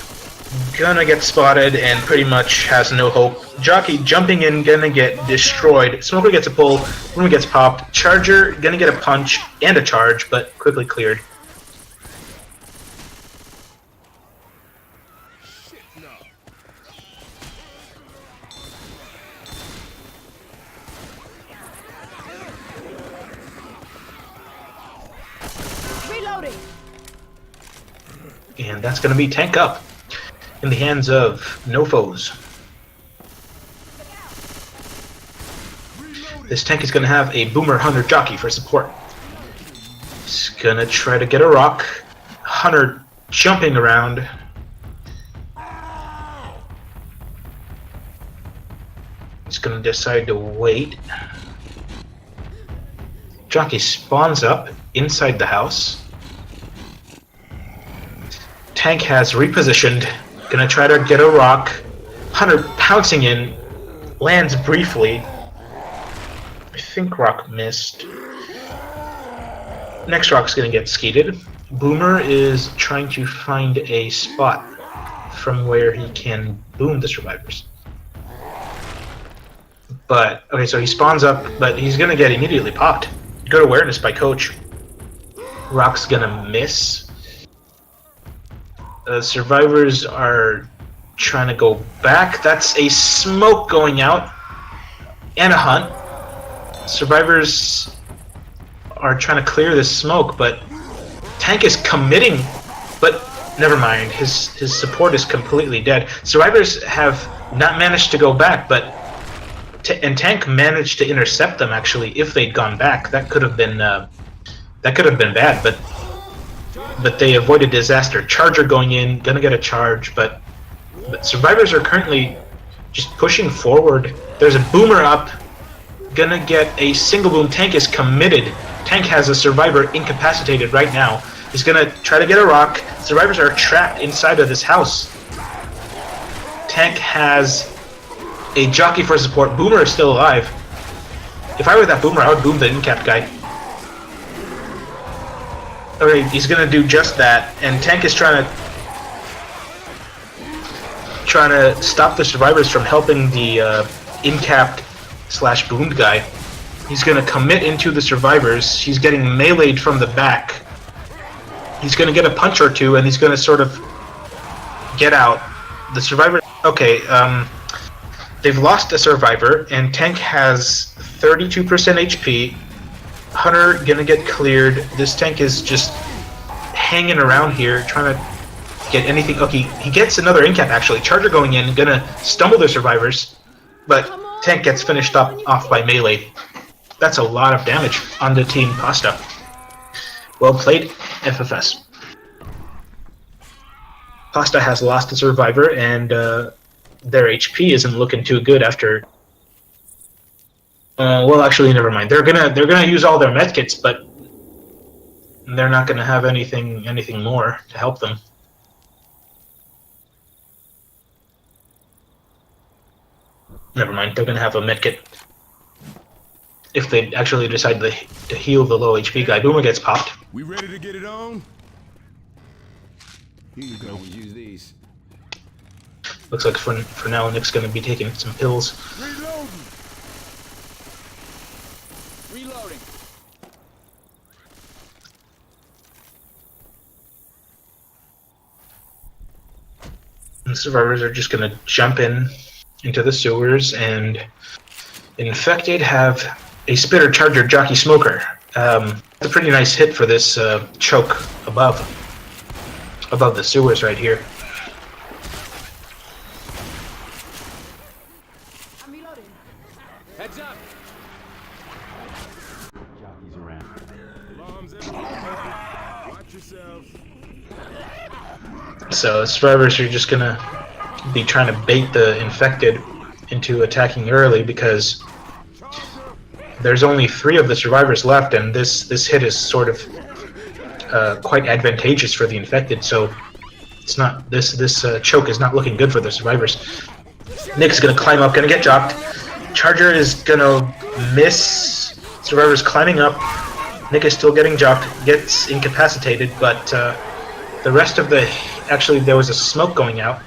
Gonna get spotted and pretty much has no hope. Jockey jumping in, gonna get destroyed. Smoker gets a pull, Boomer gets popped. Charger gonna get a punch and a charge, but quickly cleared. Reloading. And that's gonna be tank up in the hands of no foes. This tank is gonna have a Boomer Hunter Jockey for support. He's gonna try to get a rock. Hunter jumping around. He's gonna decide to wait. Jockey spawns up inside the house. Tank has repositioned. Gonna try to get a rock. Hunter pouncing in. Lands briefly. I think rock missed. Next rock's gonna get skeeted. Boomer is trying to find a spot from where he can boom the survivors. But, okay, so he spawns up, but he's gonna get immediately popped. Good awareness by Coach. Rock's gonna miss. Survivors are trying to go back. That's a smoke going out. And a hunt. Survivors are trying to clear this smoke, but Tank is committing. But never mind, his support is completely dead. Survivors have not managed to go back, but and Tank managed to intercept them. Actually, if they'd gone back, that could have been bad. But they avoided disaster. Charger going in, gonna get a charge, but survivors are currently just pushing forward. There's a Boomer up, gonna get a single boom. Tank is committed. Tank has a survivor incapacitated right now. He's gonna try to get a rock. Survivors are trapped inside of this house. Tank has a jockey for support. Boomer is still alive. If I were that Boomer, I would boom the incapped guy. Okay, he's gonna do just that, and Tank is trying to stop the survivors from helping the incapped / boomed guy. He's gonna commit into the survivors. He's getting meleeed from the back. He's gonna get a punch or two, and he's gonna sort of get out. The survivor. Okay, they've lost a survivor, and Tank has 32% HP. Hunter gonna get cleared. This tank is just hanging around here, trying to get anything. Okay, he gets another incap actually. Charger going in, gonna stumble the survivors, but Tank gets finished off by melee. That's a lot of damage on the team Pasta. Well played, FFS. Pasta has lost a survivor, and their HP isn't looking too good after. Well, actually, never mind. They're gonna use all their medkits, but they're not gonna have anything more to help them. Never mind. They're gonna have a medkit if they actually decide to heal the low HP guy. Boomer gets popped. We ready to get it on? Here you go. Always use these. Looks like for now Nick's gonna be taking some pills. Reloading. Reloading. The survivors are just gonna jump into the sewers, and infected have a spitter charger jockey smoker. It's a pretty nice hit for this choke above the sewers right here. I'm reloading. Heads up. Jockeys around. Alarms everywhere. Watch yourselves. So survivors are just gonna be trying to bait the infected into attacking early because there's only 3 of the survivors left, and this hit is sort of quite advantageous for the infected. So it's not this choke is not looking good for the survivors. Nick's gonna climb up, gonna get dropped. Charger is gonna miss. Survivor's climbing up. Nick is still getting dropped, gets incapacitated, but the rest of the actually there was a smoke going out,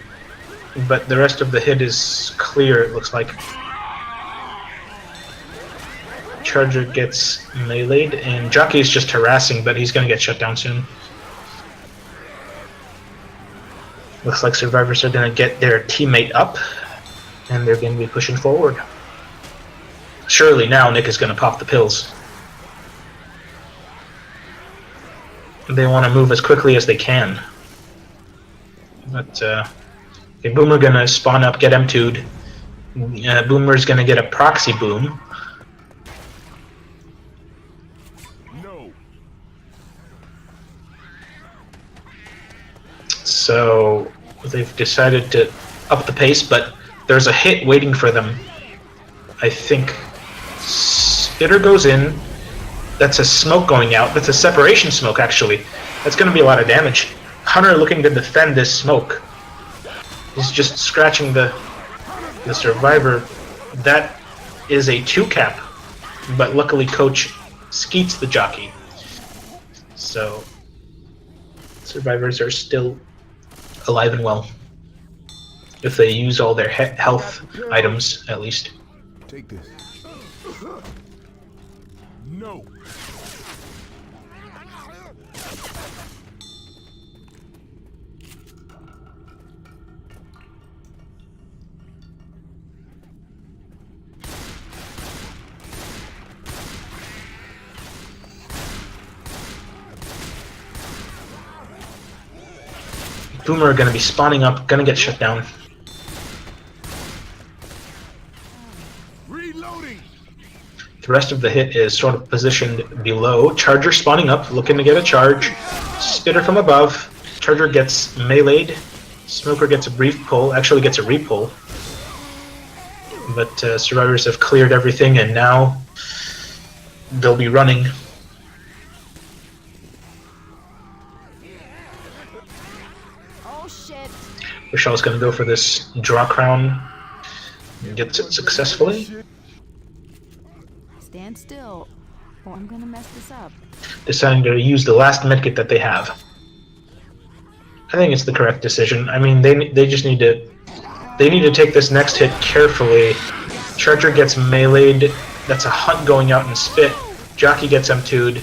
but the rest of the hit is clear. It looks like. Charger gets meleeed, and Jockey is just harassing, but he's going to get shut down soon. Looks like survivors are going to get their teammate up, and they're going to be pushing forward. Surely now Nick is going to pop the pills. They want to move as quickly as they can. But, okay, Boomer going to spawn up, get M2'd. Boomer's going to get a proxy boom. So they've decided to up the pace, but there's a hit waiting for them. I think Spitter goes in. That's a smoke going out. That's a separation smoke, actually. That's going to be a lot of damage. Hunter looking to defend this smoke. He's just scratching the survivor. That is a 2-cap, but luckily Coach skeets the jockey. So survivors are still alive and well, if they use all their health items, at least. Take this. No. Boomer are going to be spawning up, going to get shut down. Reloading. The rest of the hit is sort of positioned below. Charger spawning up, looking to get a charge. Spitter from above. Charger gets meleeed. Smoker gets a brief pull, actually gets a repull. But survivors have cleared everything, and now they'll be running. Rochelle's going to go for this draw crown and gets it successfully. Stand still, or I'm gonna mess this up. Deciding to use the last medkit that they have. I think it's the correct decision. I mean, they just need to take this next hit carefully. Charger gets meleeed. That's a hunt going out and spit. Jockey gets M2'd.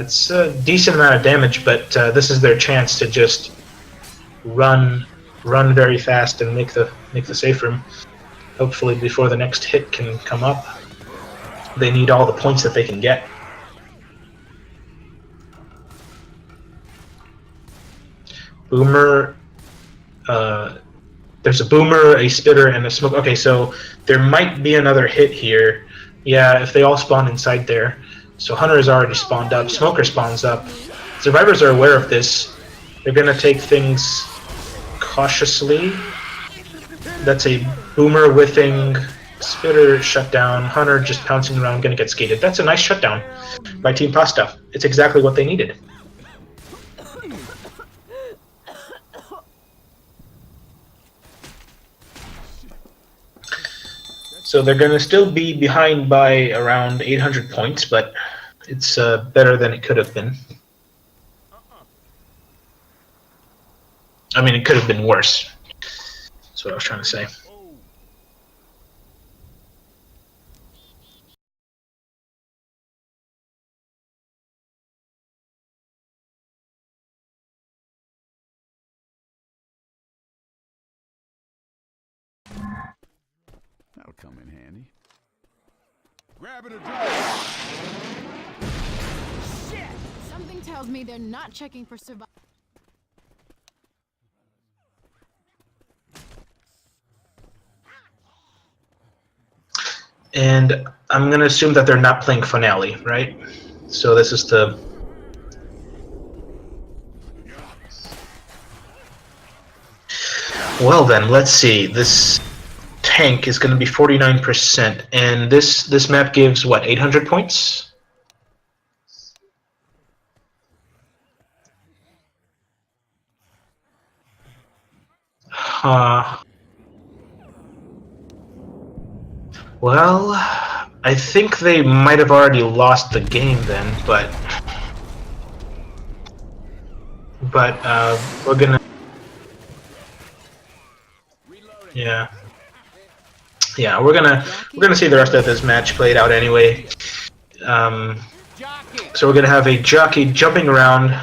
It's a decent amount of damage, but this is their chance to just run very fast and make the safe room. Hopefully before the next hit can come up. They need all the points that they can get. Boomer, there's a boomer, a spitter, and a smoke. Okay, so there might be another hit here. Yeah, if they all spawn inside there. So Hunter is already spawned up. Smoker spawns up. Survivors are aware of this. They're going to take things cautiously. That's a boomer whiffing, spitter shutdown, Hunter just pouncing around, going to get skated. That's a nice shutdown by Team Pasta. It's exactly what they needed. So they're going to still be behind by around 800 points, but it's better than it could have been. I mean, it could have been worse. That's what I was trying to say. That'll come in handy. Grabbing a drone. Shit! Something tells me they're not checking for survival. And I'm going to assume that they're not playing Finale, right? So this is the... Well then, let's see. This tank is going to be 49%, and this map gives, what, 800 points? Well, I think they might have already lost the game then, but we're gonna, yeah, we're gonna see the rest of this match played out anyway. So we're gonna have a jockey jumping around,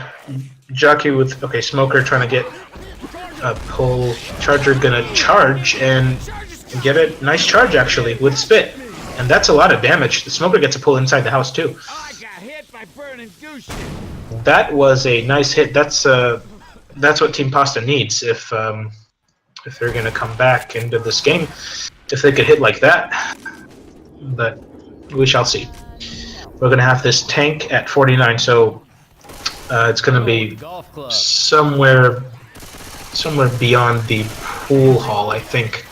jockey with smoker trying to get a pull, charger gonna charge and get a nice charge actually with spit, and that's a lot of damage. The smoker gets a pull inside the house too. Oh, I got hit by burning goose shit. That was a nice hit. That's what Team Pasta needs if they're gonna come back into this game. If they could hit like that, but we shall see. We're gonna have this tank at 49, so it's gonna be somewhere beyond the pool hall, I think.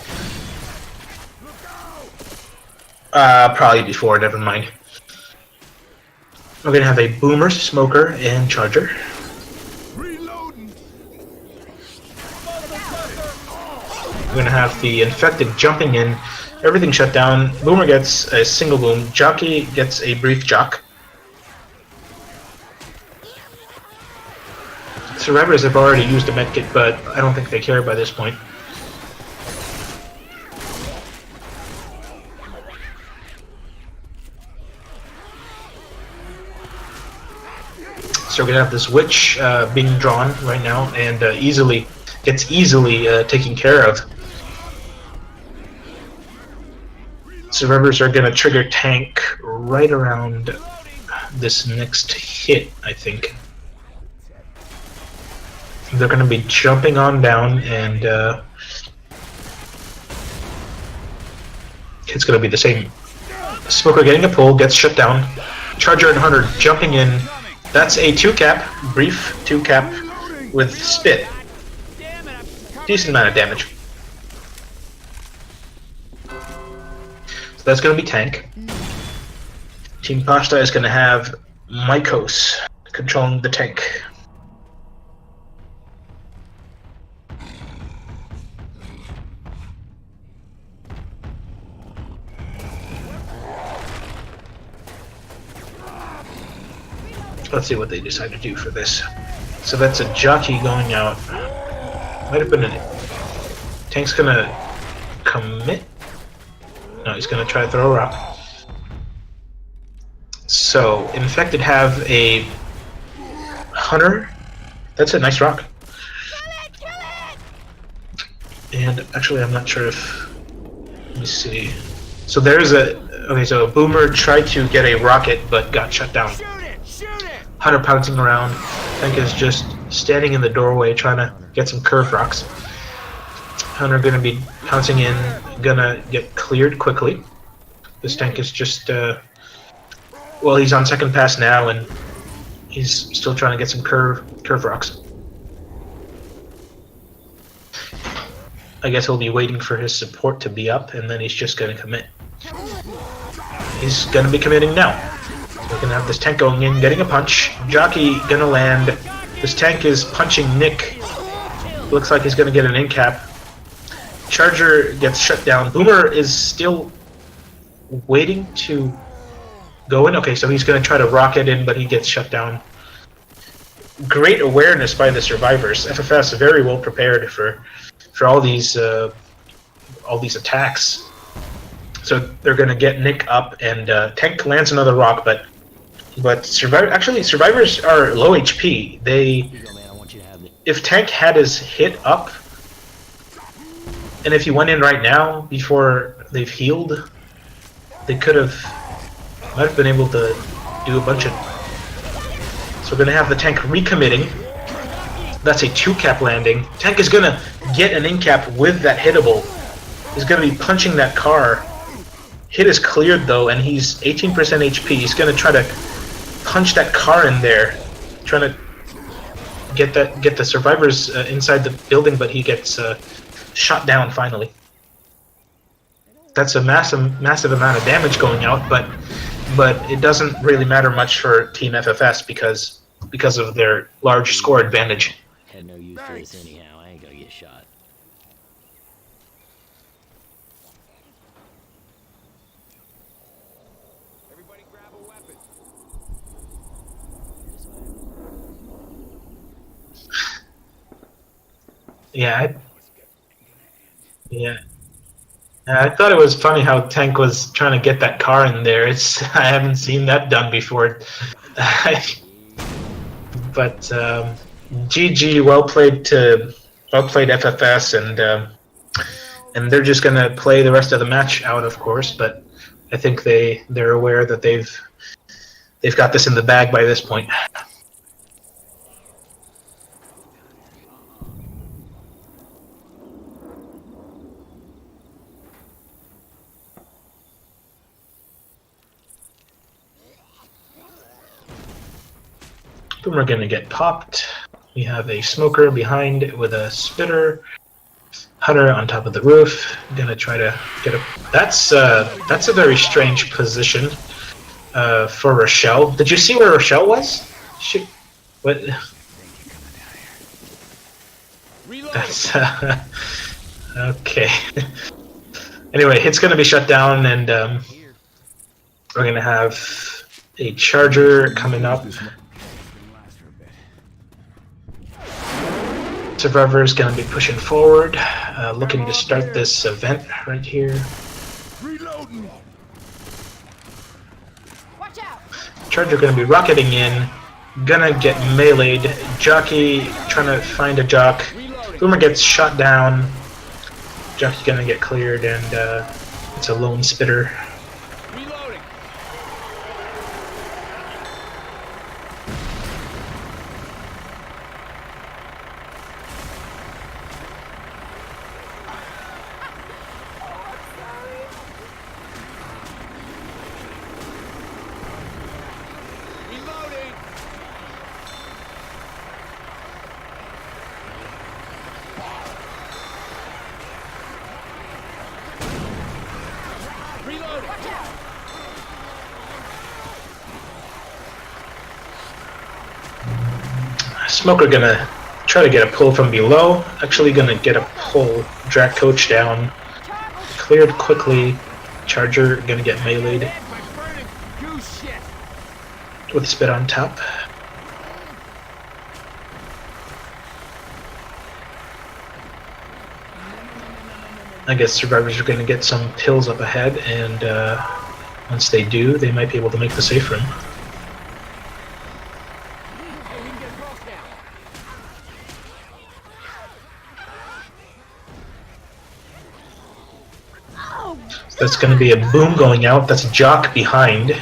Probably before, never mind. We're gonna have a boomer, smoker, and charger. Reloading. We're gonna have the infected jumping in, everything shut down. Boomer gets a single boom, jockey gets a brief jock. Survivors have already used a medkit, but I don't think they care by this point. So we're gonna have this witch being drawn right now, and gets easily taken care of. Survivors are gonna trigger tank right around this next hit, I think. They're gonna be jumping on down, and it's gonna be the same. Smoker getting a pull, gets shut down. Charger and Hunter jumping in. That's a 2-cap, brief 2-cap with spit. Decent amount of damage. So that's going to be tank. Team Pasta is going to have Mycos controlling the tank. Let's see what they decide to do for this. So that's a jockey going out. Might have been a... Tank's gonna commit? No, he's gonna try to throw a rock. So, infected have a hunter. That's a nice rock. And actually, I'm not sure if... Let me see. So there's a... Okay, so a boomer tried to get a rocket, but got shut down. Hunter pouncing around. Tank is just standing in the doorway trying to get some curve rocks. Hunter gonna be pouncing in, gonna get cleared quickly. This tank is just, well, he's on second pass now, and he's still trying to get some curve rocks. I guess he'll be waiting for his support to be up, and then he's just gonna commit. He's gonna be committing now. We're gonna have this tank going in, getting a punch. Jockey gonna land. This tank is punching Nick. Looks like he's gonna get an in-cap. Charger gets shut down. Boomer is still waiting to go in. Okay, so he's gonna try to rocket in, but he gets shut down. great awareness by the survivors. FFS very well prepared for all these attacks. So they're going to get Nick up, and Tank lands another rock, but survivors are low HP. If Tank had his hit up, and if he went in right now before they've healed, they might have been able to do a bunch of. So we're gonna have the Tank recommitting. That's a 2-cap landing. Tank is gonna get an in-cap with that hittable. He's gonna be punching that car. Hit is cleared though, and he's 18% HP. He's gonna try to punch that car in there, trying to get the survivors inside the building, but he gets shot down finally. That's a massive amount of damage going out, but it doesn't really matter much for Team FFS because of their large score advantage. Had no use for this anyhow. I ain't gonna get shot. Everybody grab a weapon. Yeah, I thought it was funny how Tank was trying to get that car in there. I haven't seen that done before. But GG, well played FFS, and they're just gonna play the rest of the match out, of course. But I think they're aware that they've got this in the bag by this point. Then we're going to get popped. We have a smoker behind with a spitter. Hunter on top of the roof. Going to try to get a. That's a very strange position for Rochelle. Did you see where Rochelle was? What? That's okay. Anyway, it's going to be shut down, and we're going to have a charger coming up. Survivor is going to be pushing forward, looking to start this event right here. Reloading. Watch out! Charger going to be rocketing in, gonna get meleeed. Jockey trying to find a jock. Boomer gets shot down. Jockey's gonna get cleared, and it's a lone spitter. Reloading. Reloading. Reloading. Watch out! Smoker gonna try to get a pull from below. Actually gonna get a pull. Drag coach down. Cleared quickly. Charger gonna get meleeed Dead by burning goose shit. with spit on top. I guess survivors are going to get some pills up ahead, and once they do, they might be able to make the safe room. Hey, we can get across now. So that's going to be a boom going out. That's a jock behind,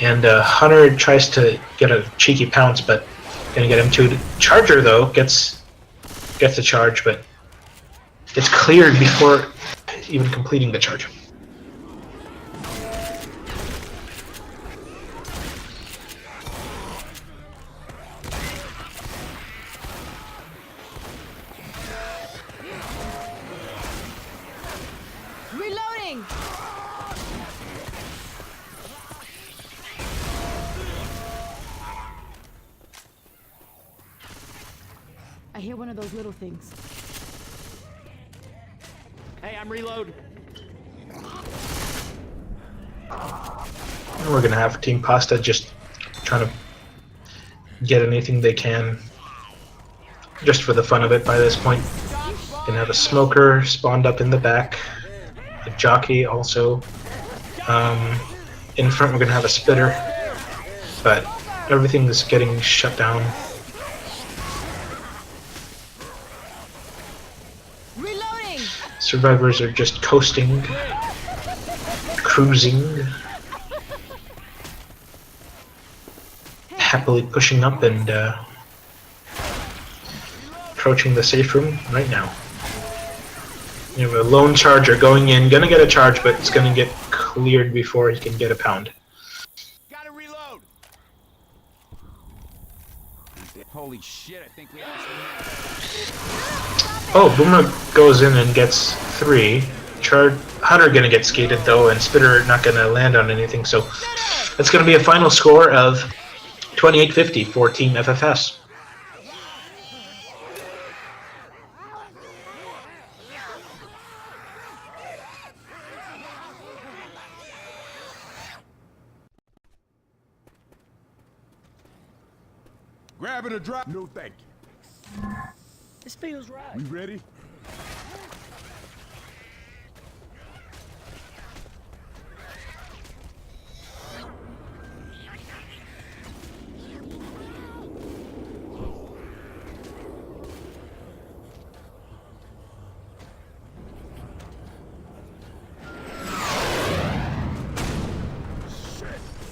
and Hunter tries to get a cheeky pounce, but going to get him to Charger though gets the charge, but it's cleared before even completing the charge. Reloading! I hear one of those little things. Hey, I'm reloading. And we're going to have Team Pasta just trying to get anything they can, just for the fun of it by this point. Gonna have a smoker spawned up in the back, a jockey also. In front we're gonna have a spitter, but everything is getting shut down. Reloading! Survivors are just coasting, cruising, happily pushing up and approaching the safe room right now. You have a lone charger going in, gonna get a charge, but it's gonna get cleared before he can get a pound. Gotta reload. Holy shit, I think we actually Oh, Boomer goes in and gets 3. Hunter gonna get skated though, and Spitter not gonna land on anything, so that's gonna be a final score of 28-50 for Team FFS. Grabbing a drop. No, thank you. This feels right. We ready?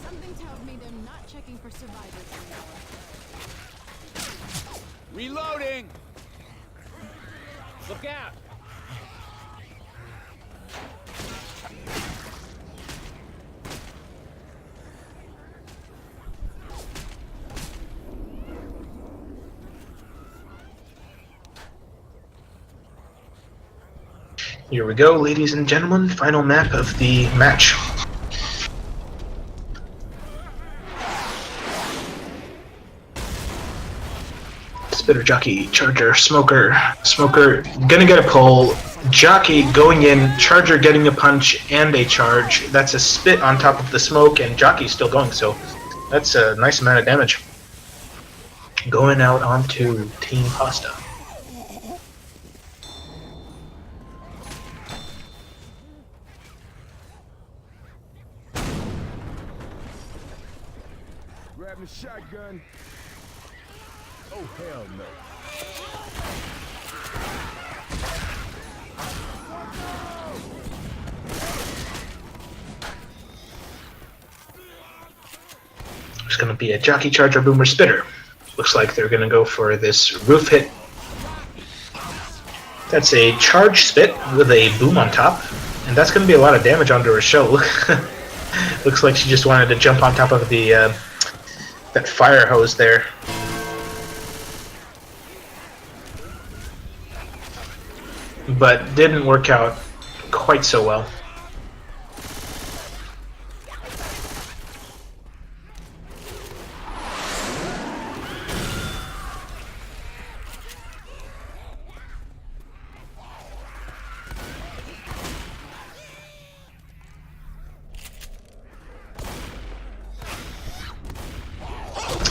Something tells me they're not checking for survivors anymore. Reloading. Look out. Here we go, ladies and gentlemen, final map of the match. Spitter, jockey, charger, smoker, gonna get a pull, jockey going in, charger getting a punch and a charge. That's a spit on top of the smoke, and jockey's still going, so that's a nice amount of damage. Going out onto Team Pasta. Grabbing a shotgun. Oh, hell no. There's going to be a jockey, charger, boomer, spitter. Looks like they're going to go for this roof hit. That's a charge spit with a boom on top, and that's going to be a lot of damage onto her shell. Looks like she just wanted to jump on top of the that fire hose there. But didn't work out quite so well.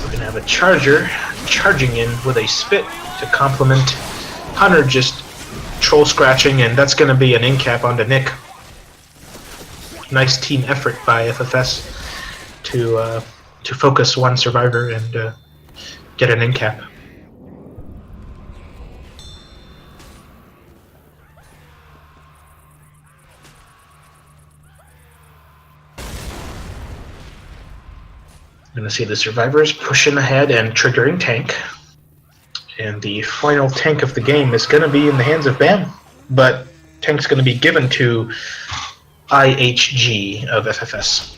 We're gonna have a charger charging in with a spit to complement Hunter just troll scratching, and that's going to be an in-cap onto Nick. Nice team effort by FFS to focus one survivor and get an in-cap. I'm going to see the survivors pushing ahead and triggering tank. And the final tank of the game is going to be in the hands of Bam, but tank's going to be given to IHG of FFS.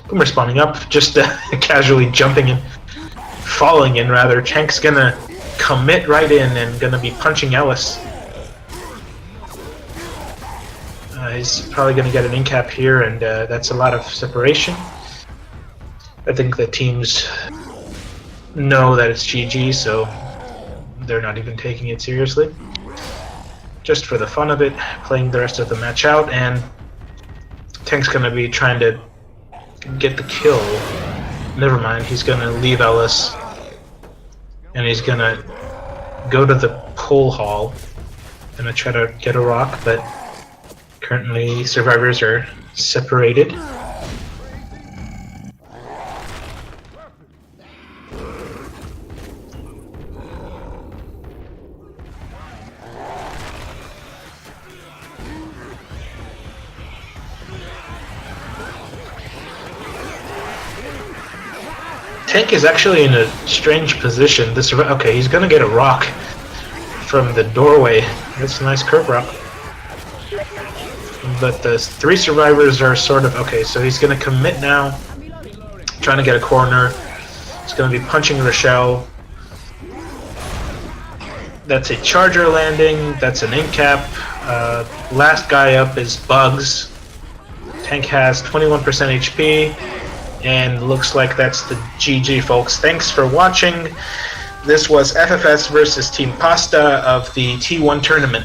Boomer spawning up, just casually jumping in, falling in rather. Tank's going to commit right in and going to be punching Ellis. He's probably going to get an in-cap here, and that's a lot of separation. I think the teams know that it's GG, so they're not even taking it seriously. Just for the fun of it, playing the rest of the match out, and Tank's gonna be trying to get the kill. Never mind, he's gonna leave Ellis. And he's gonna go to the coal hall. Gonna try to get a rock, but currently survivors are separated. Tank is actually in a strange position. Okay, he's gonna get a rock from the doorway. That's a nice curve rock. But the 3 survivors are sort of okay. So he's gonna commit now, trying to get a corner. He's gonna be punching Rochelle. That's a charger landing. That's an ink cap. Last guy up is Bugs. Tank has 21% HP. And looks like that's the GG, folks. Thanks for watching. This was FFS versus Team Pasta of the T1 tournament.